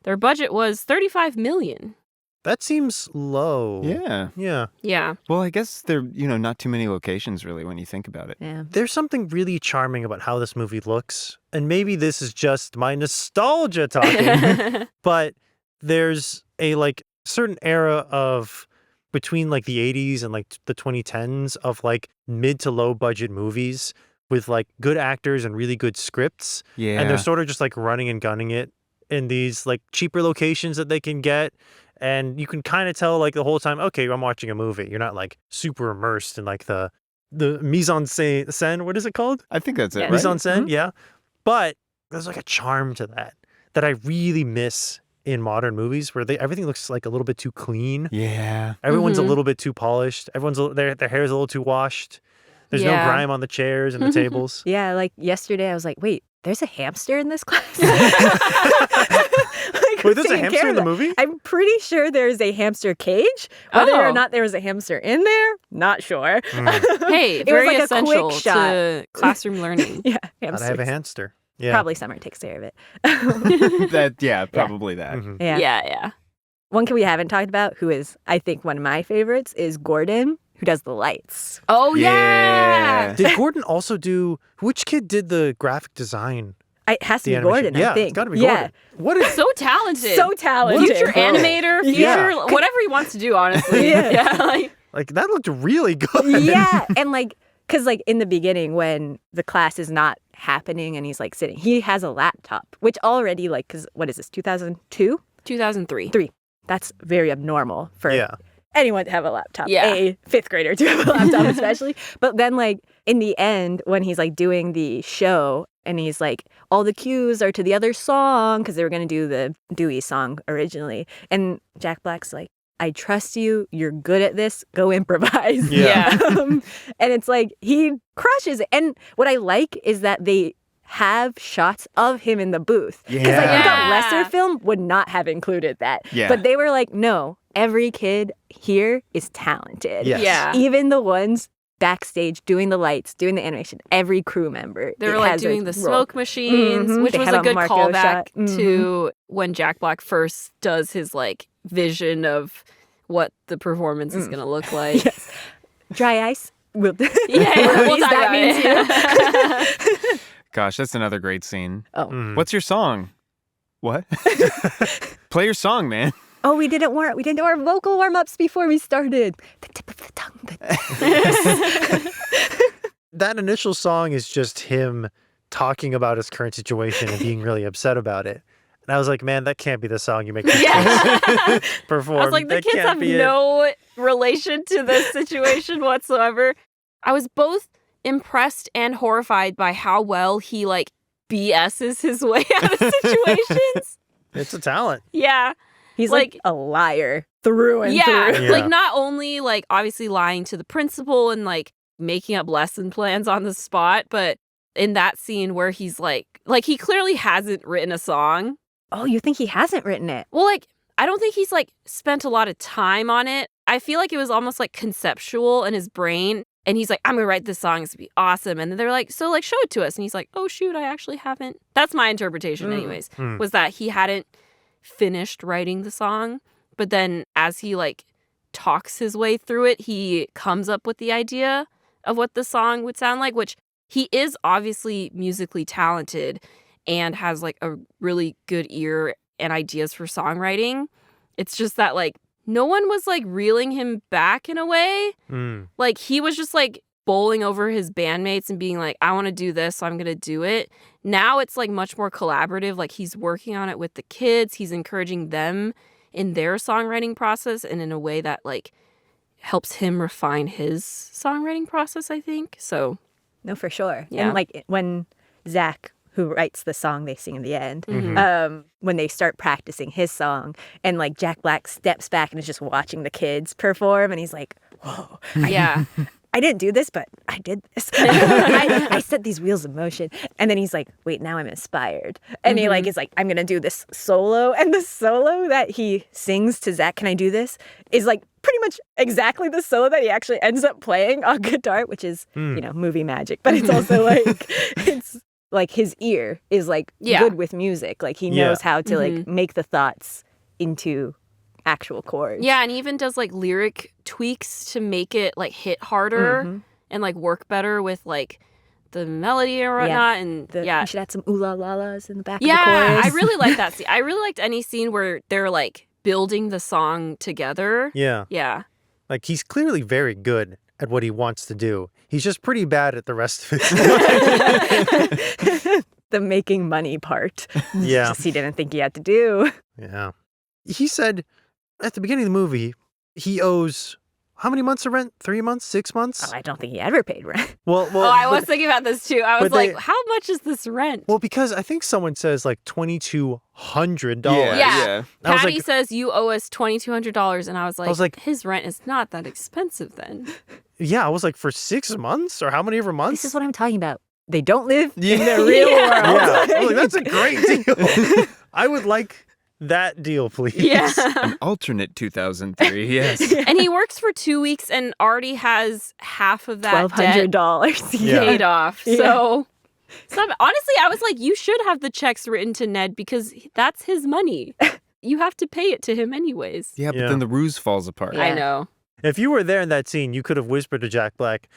their budget was $35 million. That seems low. Yeah. Yeah. Yeah. Well, I guess there, not too many locations really when you think about it. Yeah. There's something really charming about how this movie looks. And maybe this is just my nostalgia talking, but there's a like certain era of between like the 80s and like the 2010s of like mid to low budget movies with like good actors and really good scripts. Yeah. And they're sort of just like running and gunning it in these like cheaper locations that they can get. And you can kind of tell like the whole time, okay, I'm watching a movie. You're not like super immersed in like the mise en scène. What is it called? I think that's it, Yeah. right? Mise en scène, yeah. But there's like a charm to that I really miss in modern movies where everything looks like a little bit too clean. Yeah. Everyone's a Mhm. little bit too polished. Their hair is a little too washed. There's no Yeah. grime on the chairs and the tables. Yeah, like yesterday I was like, wait, there's a hamster in this class? Wait, there's a hamster in the movie? I'm pretty sure there's a hamster cage. Whether Oh. or not there was a hamster in there, not sure. Hey, It was very like a essential quick shot. to classroom learning. Yeah, Gotta hamsters. have a hamster. Yeah. Probably Summer takes care of it. Probably that. Mhm. Yeah. Yeah. One kid we haven't talked about, who is, I think, one of my favorites, is Gordon, who does the lights. Oh yeah. Did Gordon also do, which kid did the graphic design? It has to The be animation? Gordon, Yeah, I think. it's gotta be yeah. Gordon. What is So talented. So talented. Future animator, future Yeah. whatever he wants to do, honestly. Yeah. Like, that looked really good. Yeah, and like, because like in the beginning when the class is not happening and he's like sitting, he has a laptop, which already like, because what is this, 2002? 2003. That's very abnormal for Yeah. anyone to have a laptop. Yeah. A fifth grader to have a laptop especially. But then like in the end when he's like doing the show and he's like, all the cues are to the other song because they were going to do the Dewey song originally. And Jack Black's like, I trust you. You're good at this. Go improvise. Yeah. And it's like he crushes it. And what I like is that they have shots of him in the booth. Because like Yeah. we got Yeah. lesser film would not have included that. Yeah. But they were like, no, every kid here is talented. Yes. Yeah. Even the ones backstage doing the lights, doing the animation, every crew member. They were it like has a doing the role. smoke machines, Mhm. which They was had a a good Marco callback shot. to when Jack Black first does his like vision of what the performance is going to look like. Yes. Dry ice. We'll Yeah, we'll talk that about means it. Gosh, that's another great scene. Oh. Mm. What's your song? What? Play your song, man. Oh, we didn't do our vocal warm-ups before we started. The tip of the tongue. That initial song is just him talking about his current situation and being really upset about it. And I was like, man, that can't be the song you make these Yeah. kids perform. I was like, the That kids can't have be it. no relation to this situation whatsoever. I was both impressed and horrified by how well he like BS's his way out of situations. It's a talent. Yeah. He's like a liar through and through. Yeah. Like not only like obviously lying to the principal and like making up lesson plans on the spot, but in that scene where he's like he clearly hasn't written a song. Oh, you think he hasn't written it? Well, like I don't think he's like spent a lot of time on it. I feel like it was almost like conceptual in his brain. And he's like, I'm going to write this song. It's going to be awesome. And then they're like, so like show it to us. And he's like, oh, shoot, I actually haven't. That's my interpretation anyways, was that he hadn't finished writing the song. But then as he like talks his way through it, he comes up with the idea of what the song would sound like, which he is obviously musically talented and has like a really good ear and ideas for songwriting. It's just that like no one was like reeling him back in a way. Mm. Like he was just like bowling over his bandmates and being like, I want to do this, so I'm going to do it. Now it's like much more collaborative. Like he's working on it with the kids. He's encouraging them in their songwriting process and in a way that like helps him refine his songwriting process, I think. So No, for sure. Yeah. And like when Zach, who writes the song they sing in the end, Mhm. when they start practicing his song and like Jack Black steps back and is just watching the kids perform and he's like, whoa, yeah. I didn't do this, but I did this. I set these wheels in motion. And then he's like, wait, now I'm inspired. And he like is like, I'm going to do this solo. And the solo that he sings to Zach, can I do this? Is like pretty much exactly the solo that he actually ends up playing on guitar, which is, you know, movie magic. But it's also like, it's like his ear is like Yeah. good with music. Like he Yeah. knows how to like make the thoughts into actual chords. Yeah, and even does like lyric tweaks to make it like hit harder and like work better with like the melody or whatnot. And You should add some ooh la la las in the back yeah, of the chorus. I really like that scene. I really liked any scene where they're like building the song together. Yeah. Yeah. Like he's clearly very good at what he wants to do. He's just pretty bad at the rest of it. The making money part. Yeah. Just he didn't think he had to do. Yeah. He said at the beginning of the movie, he owes how many months of rent? 3 months? 6 months? Oh, I don't think he ever paid rent. Well, I was thinking about this too. I was but like, how much is this rent? Well, because I think someone says like $2,200. Yeah. I was Patty like, says you owe us $2,200, and I was like, his rent is not that expensive then. yeah, I was like, for 6 months or how many ever months? This is what I'm talking about. They don't live in the real world. Yeah. I was like, that's a great deal. I would like that deal, please. Yeah. An alternate 2003, yes. And he works for 2 weeks and already has half of that debt $1,200. Yeah. paid off. Yeah. So honestly, I was like, you should have the checks written to Ned because that's his money. You have to pay it to him anyways. Yeah, but Yeah. then the ruse falls apart. I know. If you were there in that scene, you could have whispered to Jack Black,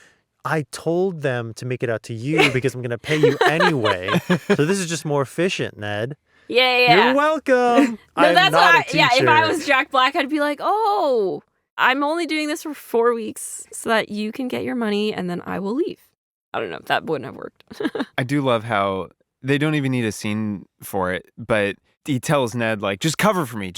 I told them to make it out to you because I'm going to pay you anyway. So this is just more efficient, Ned. Yeah. You're welcome. No, I'm that's not what a yeah, if I teacher. was Jack Black, I'd be like, oh, I'm only doing this for 4 weeks so that you can get your money and then I will leave. I don't know. That wouldn't have worked. I do love how they don't even need a scene for it, but he tells Ned, like, just cover for me,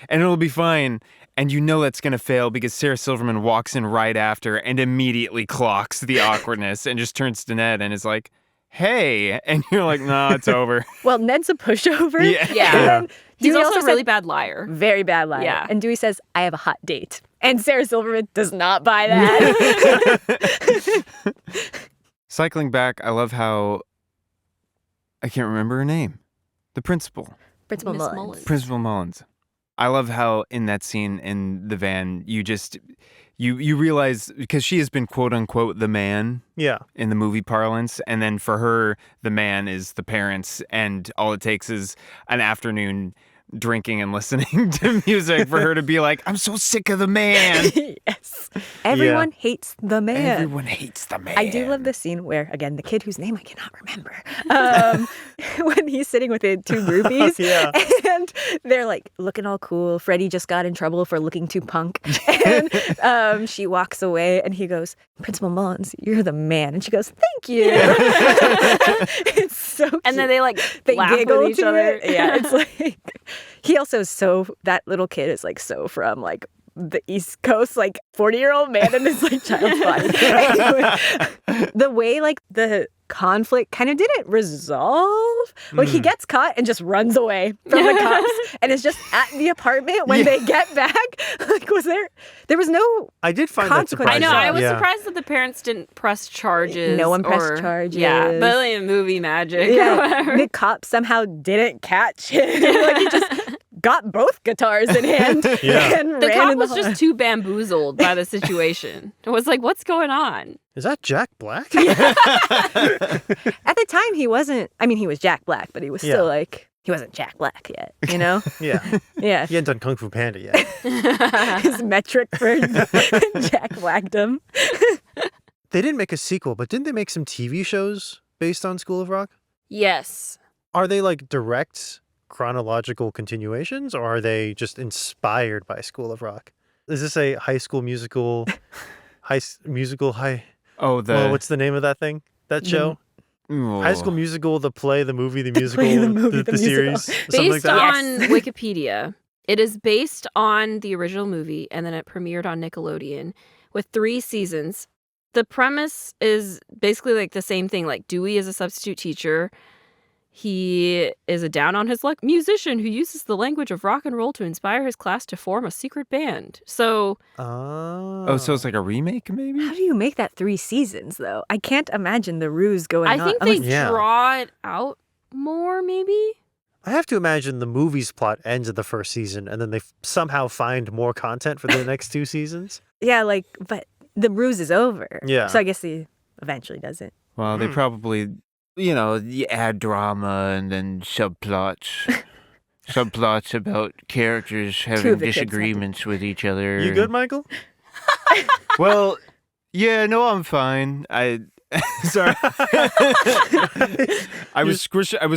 and it'll be fine. And you know that's going to fail because Sarah Silverman walks in right after and immediately clocks the awkwardness and just turns to Ned and is like, hey. And you're like, no, it's over. Well, Ned's a pushover. Yeah. Yeah. And then He's Dewey also a said- really bad liar. Very bad liar. Yeah. And Dewey says, I have a hot date. And Sarah Silverman does not buy that. Cycling back, I love how I can't remember her name. The principal. Principal Miss Mullins. Mullins. Principal Mullins. I love how in that scene in the van, you realize, because she has been quote unquote the man Yeah. in the movie parlance, and then for her, the man is the parents, and all it takes is an afternoon drinking and listening to music for her to be like, I'm so sick of the man. Yes. Everyone hates the man. Everyone hates the man. I do love the scene where, again, the kid whose name I cannot remember, when he's sitting with the two rubies, Yeah. and they're like looking all cool. Freddy just got in trouble for looking too punk, and she walks away, and he goes, Principal Mullins, you're the man, and she goes, thank you. It's so cute. And then they They laugh giggle with each to other. it. Yeah, it's like he also is so, that little kid is like so from like the East Coast, like 40-year-old man in his like child's body. Anyway, the way like the conflict kind of didn't resolve. Like he gets caught and just runs away from the cops and is just at the apartment when they get back. Like there was no I did find that consequence. I surprising. know. I was Yeah. surprised that the parents didn't press charges. No one pressed or- charges. Yeah, but like movie magic. or Yeah, whatever. the cops somehow didn't catch him. Like he just got both guitars in hand Yeah. and The ran cop in the was just too bamboozled by the situation. It was like, what's going on? Is that Jack Black? At the time, he wasn't. I mean, he was Jack Black, but he was still like he wasn't Jack Black yet. You know? Yeah. Yeah. He hadn't done Kung Fu Panda yet. His metric for Jack Blackdom. They didn't make a sequel, but didn't they make some TV shows based on School of Rock? Yes. Are they like direct chronological continuations, or are they just inspired by School of Rock? Is this a high school musical? Oh, Well, what's the name of that thing? That show? High School Musical, the play, the movie, the musical, play, the movie, the musical. series, something like Based that. on Wikipedia, it is based on the original movie, and then it premiered on Nickelodeon with 3 seasons. The premise is basically like the same thing. Like Dewey is a substitute teacher. He is a down-on-his-luck musician who uses the language of rock and roll to inspire his class to form a secret band. So, Oh, so it's like a remake, maybe? How do you make that 3 seasons, though? I can't imagine the ruse going on. I think Unless- they Yeah. draw it out more, maybe? I have to imagine the movie's plot ends at the first season, and then they somehow find more content for the next 2 seasons. Yeah, like, but the ruse is over. Yeah. So I guess he eventually does it. Well, they probably, you add drama and then subplots. Subplots about characters Two having of the kids have to- disagreements with each other. You good, Michael? Well, yeah, no, I'm fine. Sorry. I was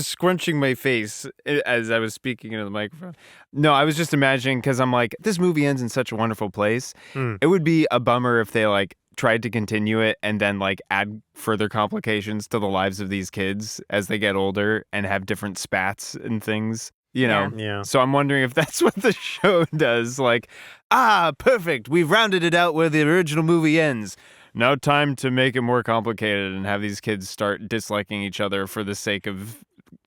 scrunching my face as I was speaking into the microphone. No, I was just imagining, because I'm like, this movie ends in such a wonderful place. It would be a bummer if they like tried to continue it and then like add further complications to the lives of these kids as they get older and have different spats and things. You know? Yeah. So I'm wondering if that's what the show does. Like, perfect. We've rounded it out where the original movie ends. Now time to make it more complicated and have these kids start disliking each other for the sake of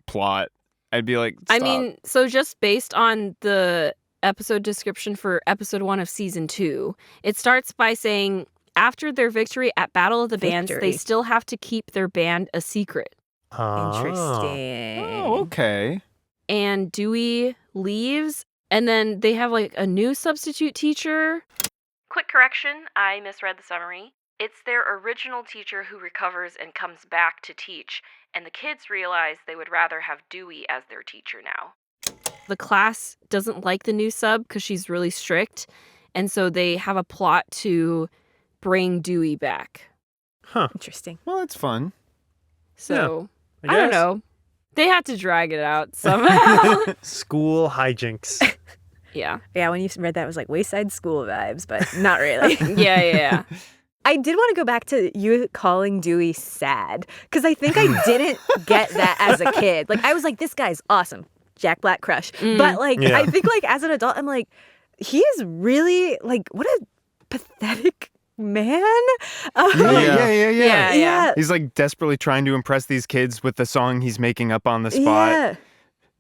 plot. I'd be like, stop. I mean, so just based on the episode description for episode 1 of season 2, it starts by saying, after their victory at Battle of the Bands, they still have to keep their band a secret. Interesting. Oh, okay. And Dewey leaves, and then they have like a new substitute teacher. Quick correction, I misread the summary. It's their original teacher who recovers and comes back to teach, and the kids realize they would rather have Dewey as their teacher now. The class doesn't like the new sub because she's really strict, and so they have a plot to bring Dewey back. Huh. Interesting. Well, it's fun. So, I I don't guess. know. They had to drag it out somehow. School hijinks. Yeah. Yeah, when you read that, it was like Wayside School vibes, but not really. Yeah. I did want to go back to you calling Dewey sad, because I think I didn't get that as a kid. Like, I was like, this guy's awesome. Jack Black crush. But, like, Yeah. I think, like, as an adult, I'm like, he is really, like, what a pathetic man. Yeah. He's like desperately trying to impress these kids with the song he's making up on the spot. Yeah.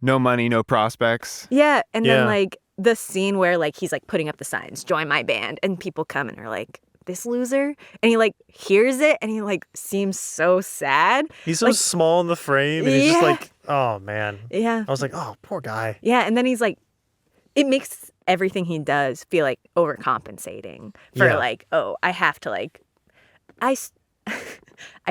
No money, no prospects. Yeah. And Yeah. then, like, the scene where, like, he's, like, putting up the signs, join my band, and people come and are like, this loser? And he, like, hears it, and he, like, seems so sad. He's so Like- small in the frame, and he's just Yeah. like, oh, man. Yeah. I was like, oh, poor guy. Yeah, and then he's like, it makes everything he does feel like overcompensating for Yeah. like, oh, I have to like, I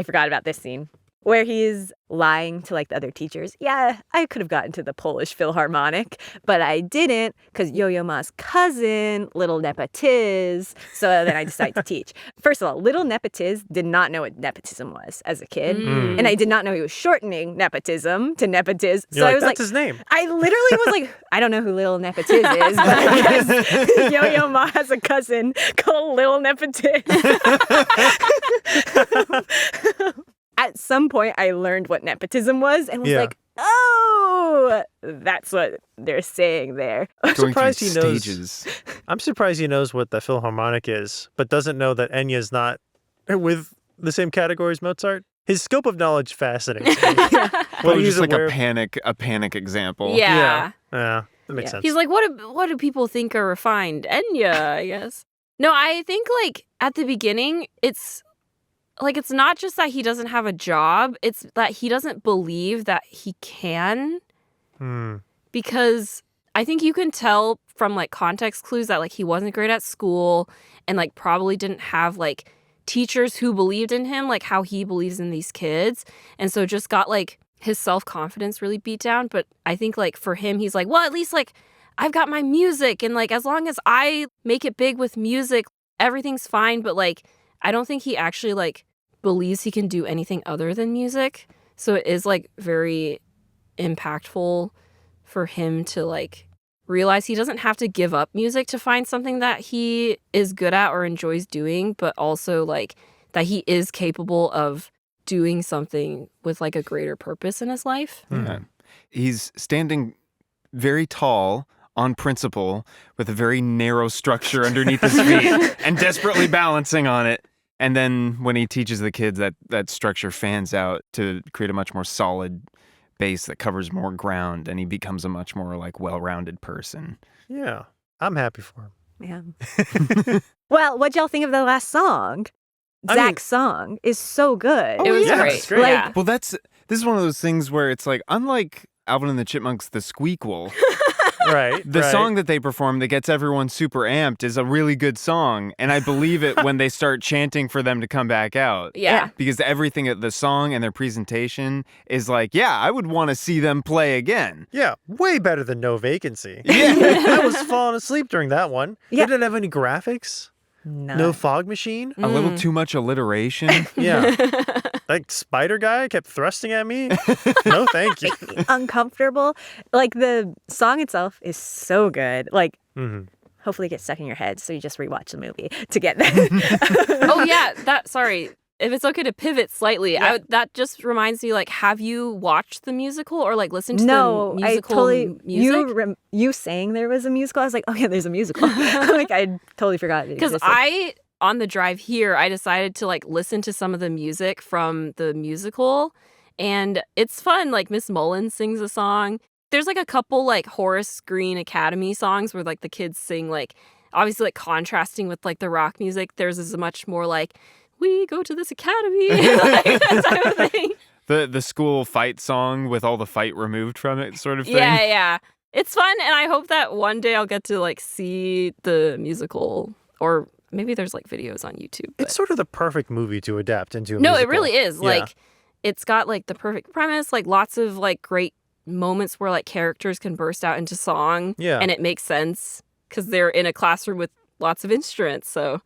forgot about this scene where he's lying to like the other teachers. Yeah, I could have gotten to the Polish Philharmonic, but I didn't because Yo-Yo Ma's cousin, Little Nepotiz. So then I decided to teach. First of all, Little Nepotiz did not know what nepotism was as a kid. And I did not know he was shortening nepotism to nepotiz. So You're I like, was that's like, his name. I literally was like, I don't know who Little Nepotiz is, but I guess Yo-Yo Ma has a cousin called Little Nepotiz. At some point, I learned what nepotism was and was Yeah. like, oh, that's what they're saying there. I'm Going surprised through he knows. stages. I'm surprised he knows what the Philharmonic is, but doesn't know that Enya's not with the same category as Mozart. His scope of knowledge fascinates me. Well, But just he's like aware a of- panic example. Yeah. Yeah, that makes sense. He's like, what do people think are refined? Enya, I guess. No, I think like at the beginning, it's not just that he doesn't have a job, it's that he doesn't believe that he can. Because I think you can tell from like context clues that like he wasn't great at school and like probably didn't have like teachers who believed in him like how he believes in these kids. And so just got like his self-confidence really beat down. But I think like for him, he's like, well, at least like I've got my music and like as long as I make it big with music, everything's fine. But like I don't think he actually like believes he can do anything other than music. So it is like very impactful for him to like realize he doesn't have to give up music to find something that he is good at or enjoys doing, but also like that he is capable of doing something with like a greater purpose in his life. Yeah. He's standing very tall on principle with a very narrow structure underneath his feet and desperately balancing on it. And then when he teaches the kids, that structure fans out to create a much more solid base that covers more ground, and he becomes a much more like well-rounded person. Yeah, I'm happy for him. Yeah. Well, what'd y'all think of the last song? I mean- Zach's song is so good. It was yeah, great. it's great. Like- Yeah. Well, this is one of those things where it's like, unlike Alvin and the Chipmunks, the Squeakquel, Right. the right. song that they perform that gets everyone super amped is a really good song, and I believe it when they start chanting for them to come back out. Yeah. Because everything at the song and their presentation is like, yeah, I would want to see them play again. Yeah, way better than No Vacancy. Yeah. I was falling asleep during that one. Yeah. They didn't have any graphics. No fog machine? A little too much alliteration. Yeah. Like spider guy kept thrusting at me. No, thank you. Uncomfortable. Like the song itself is so good. Like hopefully it gets stuck in your head, so you just rewatch the movie to get that. Oh yeah, sorry. If it's okay to pivot slightly, that just reminds me, like, have you watched the musical or like listened to the musical music? You saying there was a musical, I was like, oh yeah, there's a musical. Like I totally forgot it Because existed. on the drive here, I decided to like listen to some of the music from the musical, and it's fun. Like Miss Mullins sings a song. There's like a couple like Horace Green Academy songs where like the kids sing, like obviously like contrasting with like the rock music. Theirs is much more like, we go to this academy, like that type of thing. The school fight song with all the fight removed from it sort of thing. Yeah. It's fun, and I hope that one day I'll get to like see the musical, or maybe there's like videos on YouTube. But... It's sort of the perfect movie to adapt into a No, musical. it really is. Yeah. Like, it's got like the perfect premise, like lots of like great moments where like characters can burst out into song. Yeah. And it makes sense because they're in a classroom with lots of instruments. So,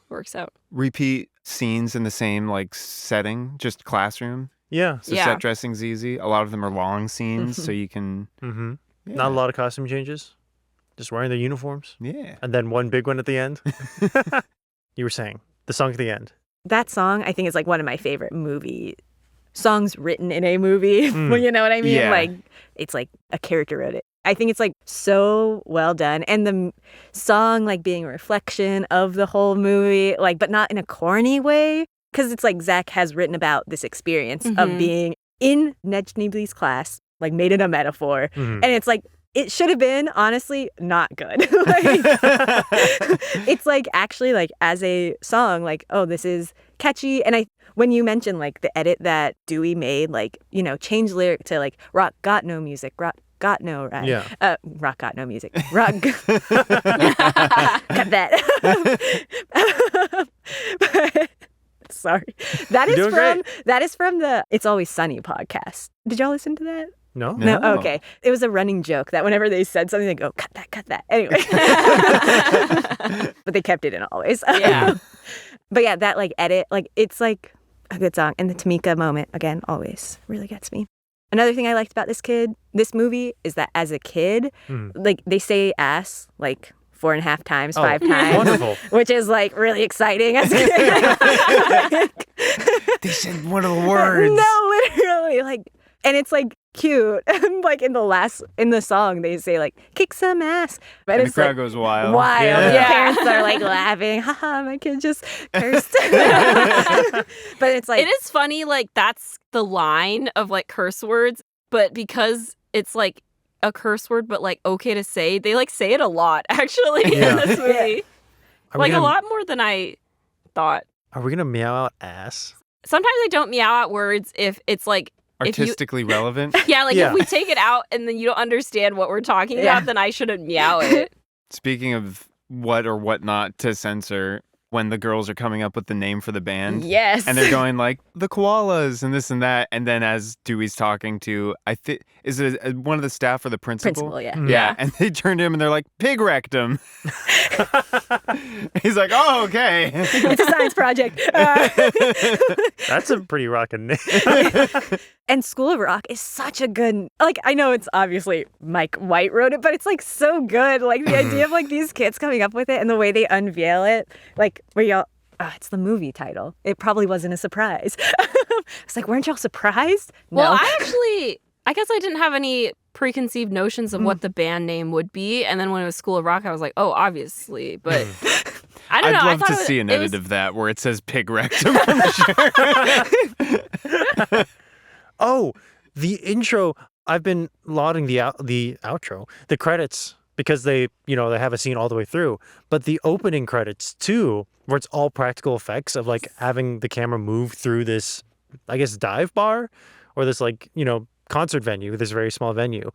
works out. Repeat scenes in the same like setting, just classroom. Yeah. So set dressing's easy. A lot of them are long scenes, so you can... Not a lot of costume changes. Just wearing their uniforms. Yeah. And then one big one at the end. You were saying, the song at the end. That song, I think, is like one of my favorite movie songs written in a movie. Well, you know what I mean? Yeah. Like, it's like a character wrote it. I think it's like so well done. And the song like being a reflection of the whole movie, like, but not in a corny way. Because it's like Zach has written about this experience of being in Ned Schneebly's class, like made it a metaphor. And it's like, it should have been, honestly, not good. It's like actually like as a song, like, oh, this is catchy. And when you mentioned like the edit that Dewey made, like, change lyric to like rock got no music, rock got no rhyme. Yeah. Rock got no music. Rock. Cut that. But, sorry. That is from the It's Always Sunny podcast. Did y'all listen to that? No? No? Okay. It was a running joke that whenever they said something, they go, cut that. Anyway. But they kept it in always. Yeah. But yeah, that like edit, like it's like a good song. And the Tomika moment, again, always really gets me. Another thing I liked about this movie, is that as a kid, like they say ass like 4.5 times, 5 times. Wonderful. Which is like really exciting as a kid. They said one of the words. No, literally. Like, and it's like cute. And like in the song, they say like, kick some ass. But And it's the crowd like, goes wild. Yeah. Yeah. Parents are like laughing. Haha, my kid just cursed. But it's like, It is funny, like, that's the line of, like, curse words, but because it's, like, a curse word, but, like, okay to say, they, like, say it a lot, actually, in this movie. Like, a lot more than I thought. Are we going to meow out ass? Sometimes I don't meow out words if it's, like, Artistically relevant. yeah, like, if we take it out and then you don't understand what we're talking about, then I shouldn't meow it. Speaking of what or what not to censor, when the girls are coming up with the name for the band. yes. And they're going like, the koalas and this and that. And then as Dewey's talking to, I think, is it one of the staff or the principal? Principal, yeah. Yeah. And they turn to him and they're like, pig rectum. He's like, oh, okay. It's a science project. That's a pretty rockin' name. And School of Rock is such a good, like, I know it's obviously Mike White wrote it, but it's like so good. Like the idea of like these kids coming up with it and the way they unveil it, like where y'all, it's the movie title. It probably wasn't a surprise. It's like, weren't y'all surprised? No. Well, I guess I didn't have any preconceived notions of what the band name would be. And then when it was School of Rock, I was like, oh, obviously. But I don't know. I'd I love thought to it was, see an it edit was, of that where it says pig rectum on the shirt. Oh, the intro. I've been lauding the outro, the credits, because they have a scene all the way through. But the opening credits too, where it's all practical effects of like having the camera move through this, I guess, dive bar or this like, concert venue, this very small venue,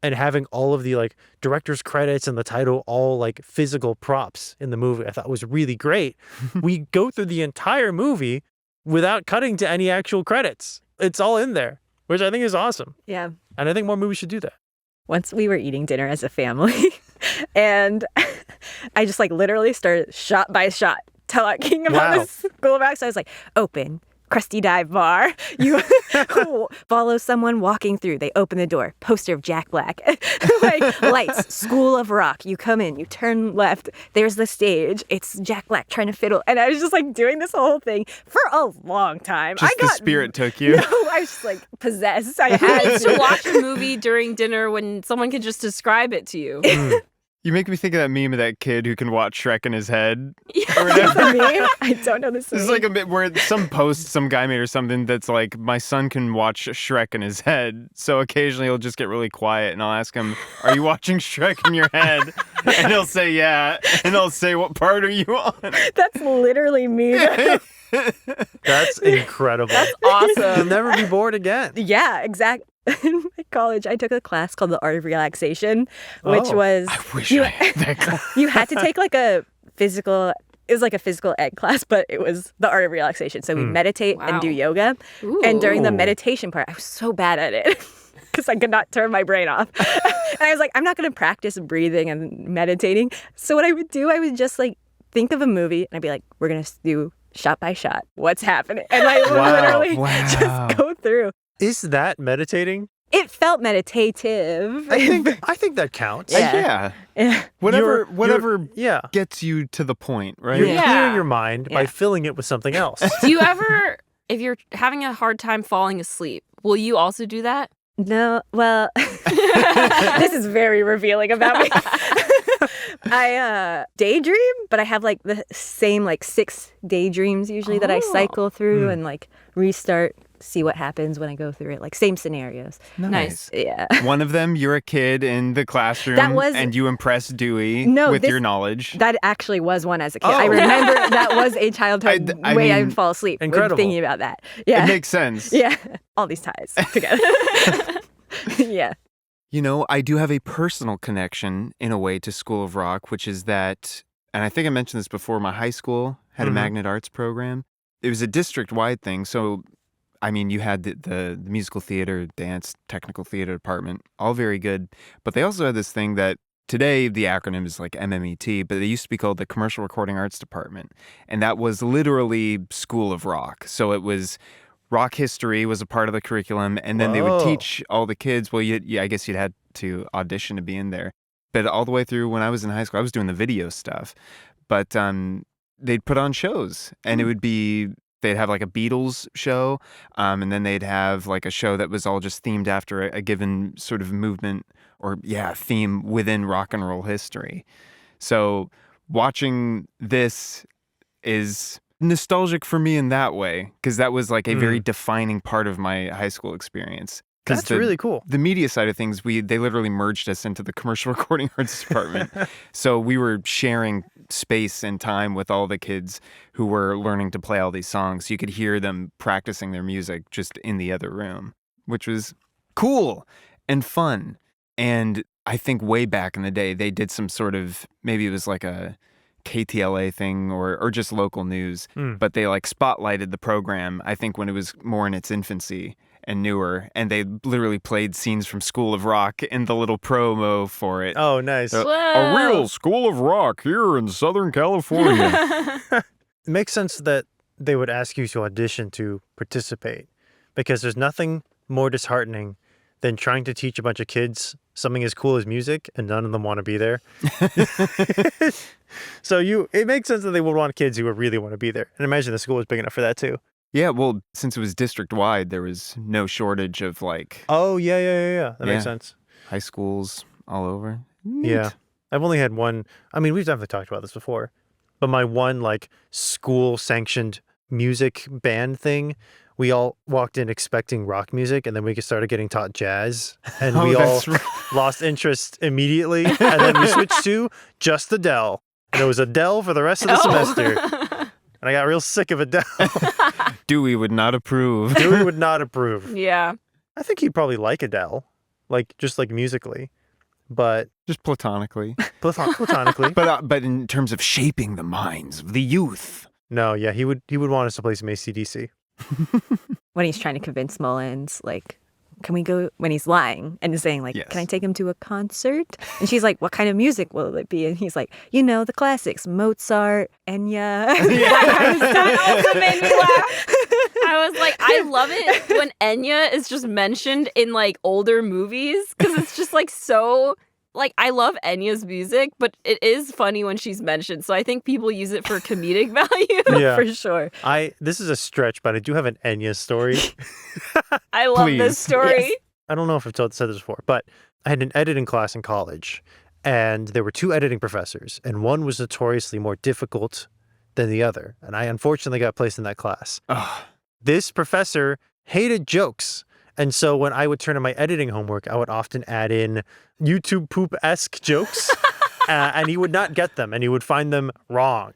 and having all of the like director's credits and the title all like physical props in the movie, I thought was really great. We go through the entire movie without cutting to any actual credits. It's all in there, which I think is awesome. Yeah. And I think more movies should do that. Once we were eating dinner as a family and I just like literally started shot by shot talking about the School of Rock. So I was like, open, crusty dive bar. You follow someone walking through. They open the door. Poster of Jack Black. Like lights. School of Rock. You come in. You turn left. There's the stage. It's Jack Black trying to fiddle. And I was just like doing this whole thing for a long time. The spirit took you. No, I was just like possessed. I Who had needs to watch a movie during dinner when someone can just describe it to you? You make me think of that meme of that kid who can watch Shrek in his head. Or whatever. Meme? I don't know this. This is like a bit where some guy made or something that's like, my son can watch Shrek in his head. So occasionally he'll just get really quiet and I'll ask him, are you watching Shrek in your head? And he'll say, yeah. And I'll say, what part are you on? That's literally me. That's incredible. That's awesome. You'll never be bored again. Yeah, exactly. In my college, I took a class called the Art of Relaxation, which was I wish I had that class. you had to take like a physical. It was like a physical ed class, but it was the art of relaxation. So we meditate and do yoga. Ooh. And during the meditation part, I was so bad at it because I could not turn my brain off. And I was like, I'm not going to practice breathing and meditating. So what I would do, I would just like think of a movie and I'd be like, we're going to do shot by shot. What's happening? And I would literally just go through. Is that meditating? It felt meditative. I think that counts. Yeah. Whatever Yeah. gets you to the point, right? You're Yeah. clearing your mind by filling it with something else. Do you ever, if you're having a hard time falling asleep, will you also do that? No, well, this is very revealing about me. I daydream, but I have like the same like 6 daydreams usually that I cycle through and like restart, see what happens when I go through it. Like same scenarios. Nice. Yeah. One of them, you're a kid in the classroom and you impress Dewey with your knowledge. That actually was one as a kid. I remember that was a childhood way I would fall asleep. Incredible. Thinking about that. Yeah. It makes sense. Yeah. All these ties together. Yeah. You know, I do have a personal connection in a way to School of Rock, which is that, and I think I mentioned this before, my high school had a magnet arts program. It was a district-wide thing. So, I mean, you had the musical theater, dance, technical theater department, all very good. But they also had this thing that today the acronym is like MMET, but it used to be called the Commercial Recording Arts Department. And that was literally School of Rock. So it was rock history was a part of the curriculum, and then they would teach all the kids. Well, I guess you'd had to audition to be in there. But all the way through when I was in high school, I was doing the video stuff. But they'd put on shows, and it would be, they'd have like a Beatles show, and then they'd have like a show that was all just themed after a given sort of movement or, theme within rock and roll history. So watching this is nostalgic for me in that way, because that was like a very defining part of my high school experience. That's really cool. The media side of things, they literally merged us into the commercial recording arts department. So we were sharing space and time with all the kids who were learning to play all these songs. You could hear them practicing their music just in the other room, which was cool and fun. And I think way back in the day, they did some sort of, maybe it was like a KTLA thing or just local news, but they like spotlighted the program, I think, when it was more in its infancy and newer, and they literally played scenes from School of Rock in the little promo for it. Oh, nice. So, a real School of Rock here in Southern California. It makes sense that they would ask you to audition to participate, because there's nothing more disheartening than trying to teach a bunch of kids something as cool as music and none of them want to be there. So it makes sense that they would want kids who would really want to be there. And imagine the school was big enough for that too. Yeah, well, since it was district-wide, there was no shortage of like... Oh, yeah. That makes sense. High schools all over. Neat. Yeah. I've only had one. I mean, we've definitely talked about this before, but my one like school-sanctioned music band thing, we all walked in expecting rock music, and then we started getting taught jazz, and we all lost interest immediately, and then we switched to just Adele, and it was Adele for the rest of the semester, and I got real sick of Adele. Dewey would not approve. Dewey would not approve. Yeah. I think he'd probably like Adele, just musically, but just platonically. Platonically. But in terms of shaping the minds of the youth. No, yeah, he would want us to play some AC/DC. When he's trying to convince Mullins, like, can we go, when he's lying and saying like, Yes. can I take him to a concert? And she's like, what kind of music will it be? And he's like, the classics, Mozart, Enya. That also made me laugh. I was like, I love it when Enya is just mentioned in like older movies because it's just like so. Like, I love Enya's music, but it is funny when she's mentioned. So I think people use it for comedic value. Yeah. For sure. This is a stretch, but I do have an Enya story. I love Please. this story. Yes. I don't know if I've said this before, but I had an editing class in college, and there were 2 editing professors, and one was notoriously more difficult than the other. And I unfortunately got placed in that class. Ugh. This professor hated jokes. And so when I would turn in my editing homework, I would often add in YouTube poop-esque jokes, and he would not get them, and he would find them wrong.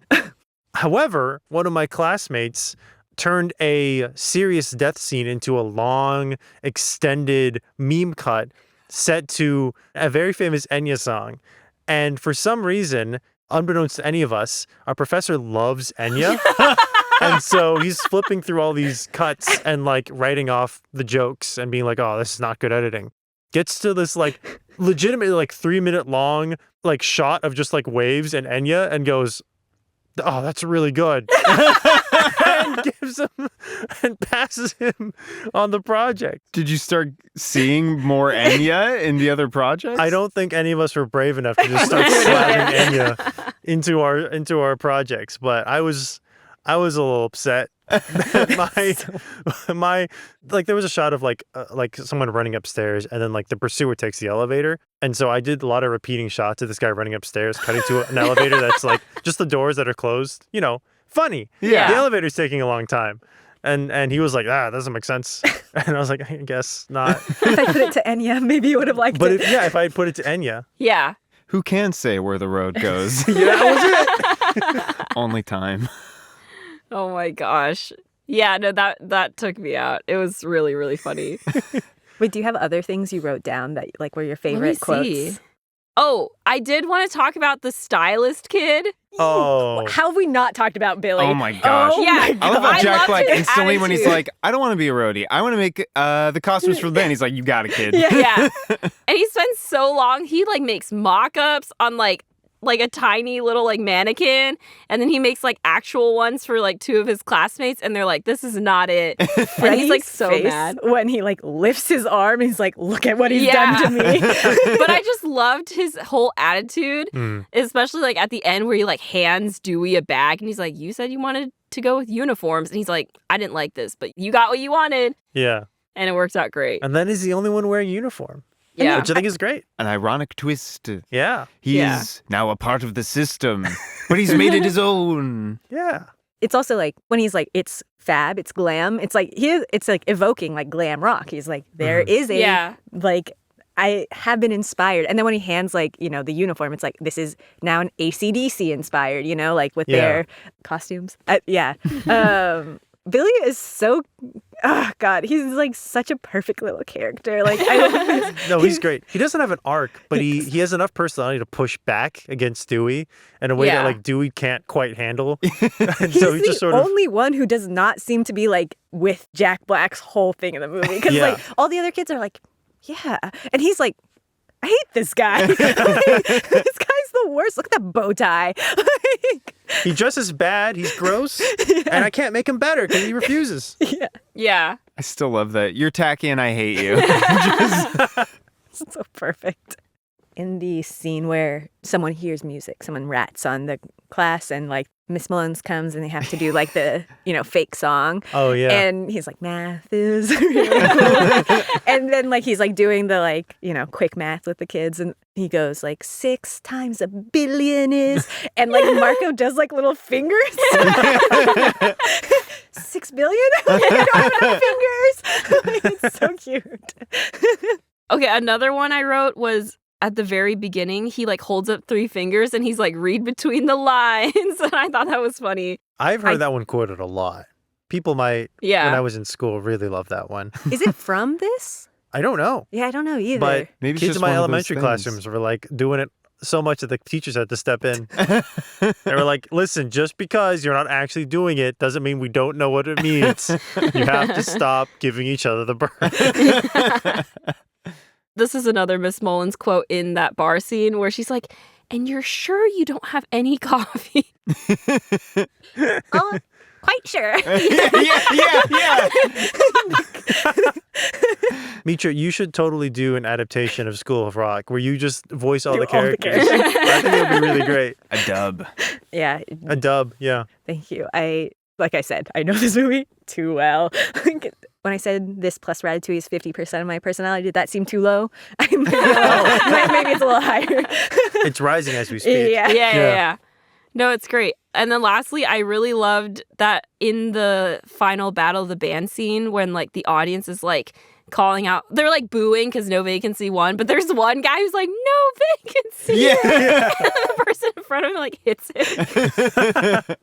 However, one of my classmates turned a serious death scene into a long, extended meme cut set to a very famous Enya song. And for some reason, unbeknownst to any of us, our professor loves Enya. And so he's flipping through all these cuts and like writing off the jokes and being like, oh, this is not good editing. Gets to this like legitimately like 3-minute long like shot of just like waves and Enya and goes, oh, that's really good. And gives him and passes him on the project. Did you start seeing more Enya in the other projects? I don't think any of us were brave enough to just start slapping Enya into our projects, but I was a little upset. my like there was a shot of like someone running upstairs, and then like the pursuer takes the elevator, and so I did a lot of repeating shots of this guy running upstairs, cutting to an elevator that's like just the doors that are closed. Funny. Yeah. The elevator's taking a long time. And he was like, that doesn't make sense. And I was like, I guess not. If I put it to Enya, maybe you would have liked But it. if I had put it to Enya. Yeah. Who can say where the road goes? Yeah, that was it. Only time. Oh my gosh. Yeah, no, that took me out. It was really, really funny. Wait, do you have other things you wrote down that like were your Let me favorite quotes? see. Oh, I did want to talk about the stylist kid. Oh. How have we not talked about Billy? Oh my gosh. Oh Yeah. my I love God. how Jack loved like his instantly when he's attitude. like, I don't want to be a roadie. I want to make the costumes for the band. He's like, you got it, kid. Yeah. And he spends so long. He like makes mock-ups on like a tiny little like mannequin, and then he makes like actual ones for like 2 of his classmates, and they're like, this is not it. And he's like so face mad. when he like lifts his arm. He's like, look at what he's Yeah. done to me. But I just loved his whole attitude, Mm. especially like at the end where he like hands Dewey a bag and he's like, you said you wanted to go with uniforms, and he's like, I didn't like this, but you got what you wanted, Yeah. and it works out great. And then he's the only one wearing a uniform, Yeah. which I think is great. An ironic twist. Yeah. He Yeah. is now a part of the system, but he's made it his own. Yeah. It's also like when he's like, it's fab, it's glam. It's like it's like evoking like glam rock. He's like, there is a Yeah. like, I have been inspired. And then when he hands like, the uniform, it's like, this is now an AC/DC inspired, like with Yeah. their costumes. Yeah. Billy is so, oh God, he's like such a perfect little character. Like, I love his, No, he's great. He doesn't have an arc, but he has enough personality to push back against Dewey in a way that Yeah. like Dewey can't quite handle. And he's so he the just sort of only one who does not seem to be like with Jack Black's whole thing in the movie. Because Yeah. like all the other kids are like, yeah. And he's like, I hate this guy. Like, this guy's the worst. Look at that bow tie. Like, he dresses bad, he's gross, and I can't make him better because he refuses. yeah. Yeah. I still love that. You're tacky and I hate you. It's so perfect. In the scene where someone hears music, someone rats on the class, and like Miss Mullins comes and they have to do like the, fake song. Oh, yeah. And he's like, math is really cool. And then like he's like doing the like, quick math with the kids, and he goes like 6 times 1 billion is, and like Marco does like little fingers. 6 billion? I don't have fingers. Like, it's so cute. Okay, another one I wrote was at the very beginning, he like holds up 3 fingers and he's like, read between the lines. And I thought that was funny. I've heard that one quoted a lot. People might, Yeah. when I was in school, really love that one. Is it from this? I don't know. Yeah, I don't know either. But Maybe it's kids just in my one of those elementary things. classrooms were like doing it so much that the teachers had to step in. They were like, listen, just because you're not actually doing it doesn't mean we don't know what it means. You have to stop giving each other the bird. This is another Miss Mullins quote in that bar scene where she's like, and you're sure you don't have any coffee? Oh, quite sure. yeah. Mitra, you should totally do an adaptation of School of Rock where you just voice all Do the characters. all the characters. I think it would be really great. A dub. Yeah, A dub, yeah. thank you. Like I said, I know this movie too well. When I said this plus Ratatouille is 50% of my personality, did that seem too low? Maybe it's a little higher. It's rising as we speak. Yeah. No, it's great. And then lastly, I really loved that in the final Battle of the Band scene when like the audience is like calling out, they're like booing because no vacancy won, but there's one guy who's like, no vacancy. Yeah. And the person in front of him like hits him.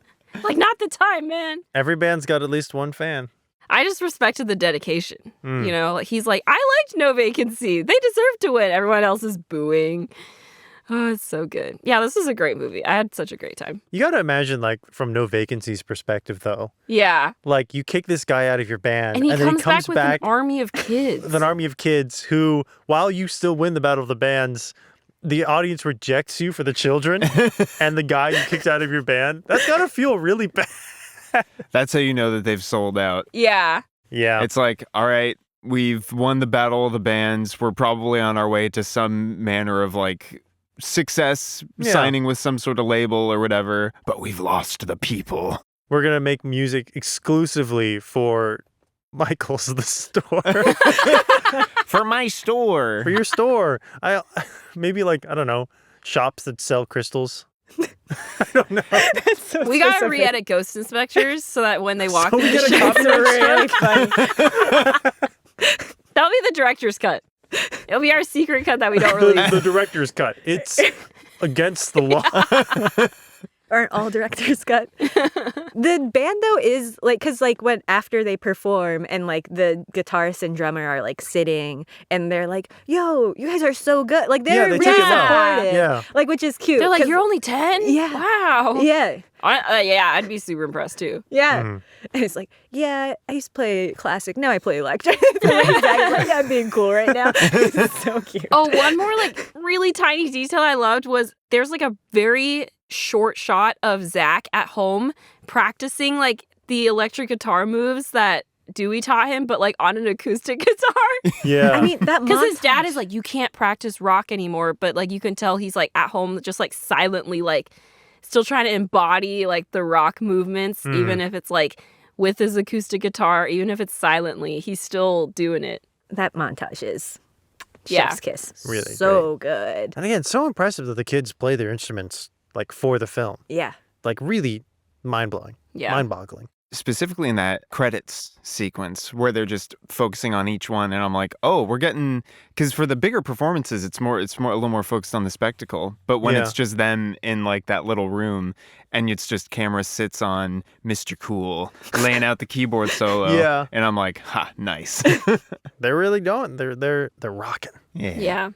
Like, not the time, man. Every band's got at least one fan. I just respected the dedication. You know, like he's like, I liked No Vacancy. They deserve to win. Everyone else is booing. Oh, it's so good. Yeah, this was a great movie. I had such a great time. You got to imagine, like, from No Vacancy's perspective, though. Yeah. Like, you kick this guy out of your band, And then he he comes back with an army of kids. with an army of kids who, while you still win the Battle of the Bands, the audience rejects you for the children, and the guy you kicked out of your band. That's got to feel really bad. That's how you know that they've sold out. Yeah. Yeah. It's like, all right, we've won the Battle of the Bands. We're probably on our way to some manner of like success, signing with some sort of label or whatever, but we've lost the people. We're going to make music exclusively for Michael's the store. For my store. For your store. Maybe like, I don't know, shops that sell crystals. I don't know. That's so We got to specific. re-edit Ghost Inspectors so that when they walk So we through the get a shop, copy Really funny. that'll be the director's cut. It'll be our secret cut that we don't release. The director's cut. It's against the law. Aren't all directors cut? The band though is like, cause like when after they perform and like the guitarist and drummer are like sitting and they're like, "Yo, you guys are so good!" Like they're they really take him out. supportive. Yeah. Like which is cute. They're like, 'cause- you're only 10? Yeah. Wow. Yeah. Yeah, I'd be super impressed too. Yeah. Mhm. And it's like, yeah, I used to play classic. Now I play electric. Like, yeah, I'm being cool right now. It's so cute. Oh, one more like really tiny detail I loved was there's like a very short shot of Zach at home practicing like the electric guitar moves that Dewey taught him, but like on an acoustic guitar. Yeah. I mean, that Because his dad montage- is like, you can't practice rock anymore, but like you can tell he's like at home just like silently like still trying to embody like the rock movements, even if it's like with his acoustic guitar, even if it's silently, he's still doing it. that montage is Yeah. chef's kiss. Really so good. And again, so impressive that the kids play their instruments like for the film. Yeah. Like really mind-blowing. Yeah. Mind-boggling. Specifically in that credits sequence where they're just focusing on each one, and I'm like, oh, we're getting, because for the bigger performances, it's more a little more focused on the spectacle. But when it's just them in like that little room, and it's just camera sits on Mr. Cool laying out the keyboard solo, Yeah. and I'm like, ha, nice. They're really going. They're rocking. Yeah.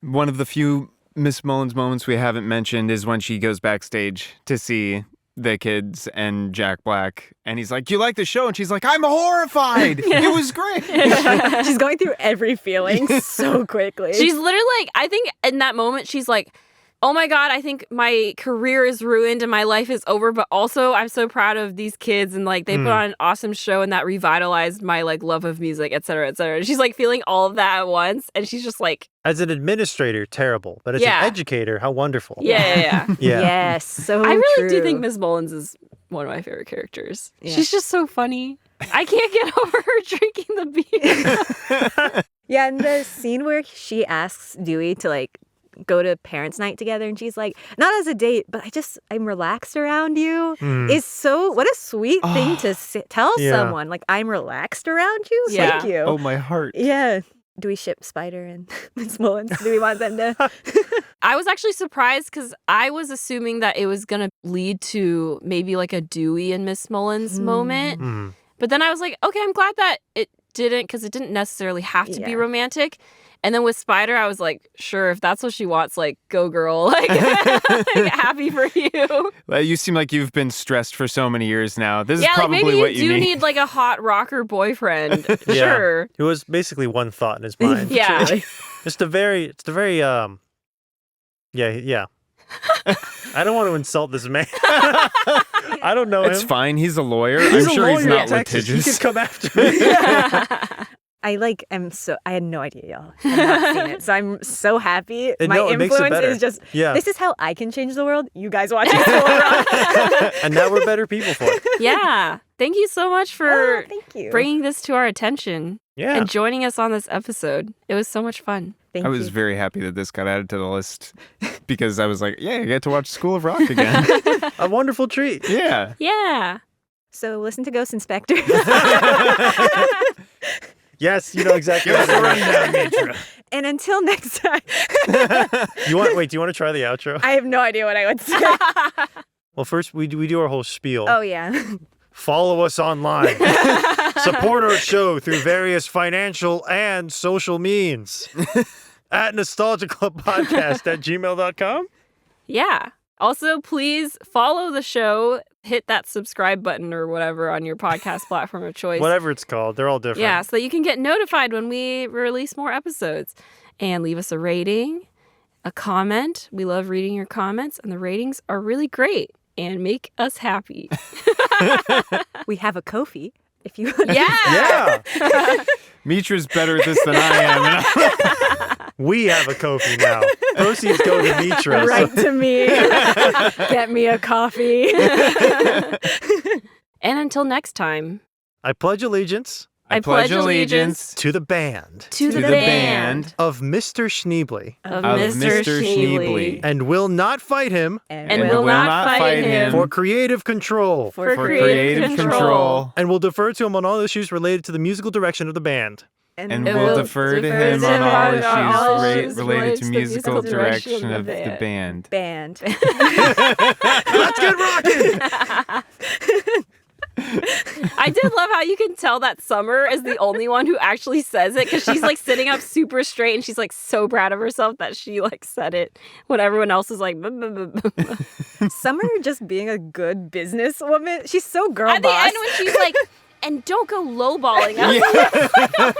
One of the few Miss Mullins moments we haven't mentioned is when she goes backstage to see the kids and Jack Black, and he's like, "You like the show?" And she's like, "I'm horrified. It was great." She's going through every feeling so quickly. She's literally like, I think in that moment, she's like, oh my God, I think my career is ruined and my life is over. But also, I'm so proud of these kids. And like, they put on an awesome show and that revitalized my like love of music, et cetera, et cetera. She's like feeling all of that at once. And she's just like, As an administrator, terrible. But as Yeah. an educator, how wonderful. yeah. Yeah. Yes, so I really do true. think Miss Mullins is one of my favorite characters. Yeah. She's just so funny. I can't get over her drinking the beer. Yeah, and the scene where she asks Dewey to like go to parents' night together, and she's like, not as a date, but I'm relaxed around you. Is so what a sweet thing to tell Yeah. someone. Like, I'm relaxed around you. Yeah. Thank you. Oh, my heart. Yeah. Do we ship Spider and Miss Mullins? Do we want them to? I was actually surprised because I was assuming that it was going to lead to maybe like a Dewey and Miss Mullins moment. Mm. But then I was like, okay, I'm glad that it didn't, because it didn't necessarily have to be Yeah. romantic. And then with Spider, I was like, sure, if that's what she wants, like, go girl. Like, happy for you. Well, you seem like you've been stressed for so many years now. This is Yeah, like probably maybe what you do need like a hot rocker boyfriend. Sure. It was basically one thought in his mind. Yeah. It's the very yeah. I don't want to insult this man. I don't know It's him. fine. He's a lawyer. He's I'm a sure lawyer he's in not Texas. He litigious. could come after me. I had no idea, y'all. I've not seen it. So I'm so happy. And My no, it makes it influence better. is just, Yeah. this is how I can change the world. You guys watch it. School of Rock. And now we're better people for it. Yeah. Thank you so much for Oh, thank you. bringing this to our attention Yeah. and joining us on this episode. It was so much fun. Thank I was you. very happy that this got added to the list because I was like, yeah, I get to watch School of Rock again. A wonderful treat. Yeah. Yeah. So listen to Ghost Inspector. Yes, you know exactly what I mean. And until next time, Do you want to try the outro? I have no idea what I would say. Well, first we do our whole spiel. Oh, yeah. Follow us online. Support our show through various financial and social means. At nostalgiclubpodcast@gmail.com. Yeah. Also, please follow the show. Hit that subscribe button or whatever on your podcast platform of choice. Whatever it's called. They're all different. Yeah, so that you can get notified when we release more episodes. And leave us a rating, a comment. We love reading your comments, and the ratings are really great and make us happy. We have a Ko-fi. If you Yeah. Yeah. Mitra's better at this than I am. We have a Ko-fi now. Proceeds go to Mitra. Write to me. Get me a coffee. And until next time, I pledge allegiance I pledge allegiance to the band to the band of Mr. Schneebly of Of Mr. Mr. Schneebly. and will not fight him And will not fight him for creative control for For creative control. and will defer to him on all issues related to the musical direction of the band. And It we'll will defer to defer him to on him all on all issues issues related to the musical direction of the band. Band. Let's get rocking! I did love how you can tell that Summer is the only one who actually says it, because she's like sitting up super straight and she's like so proud of herself that she like said it when everyone else is like. Summer just being a good businesswoman. She's so girl At the boss. end when she's like, and don't go lowballing us. Oh my God.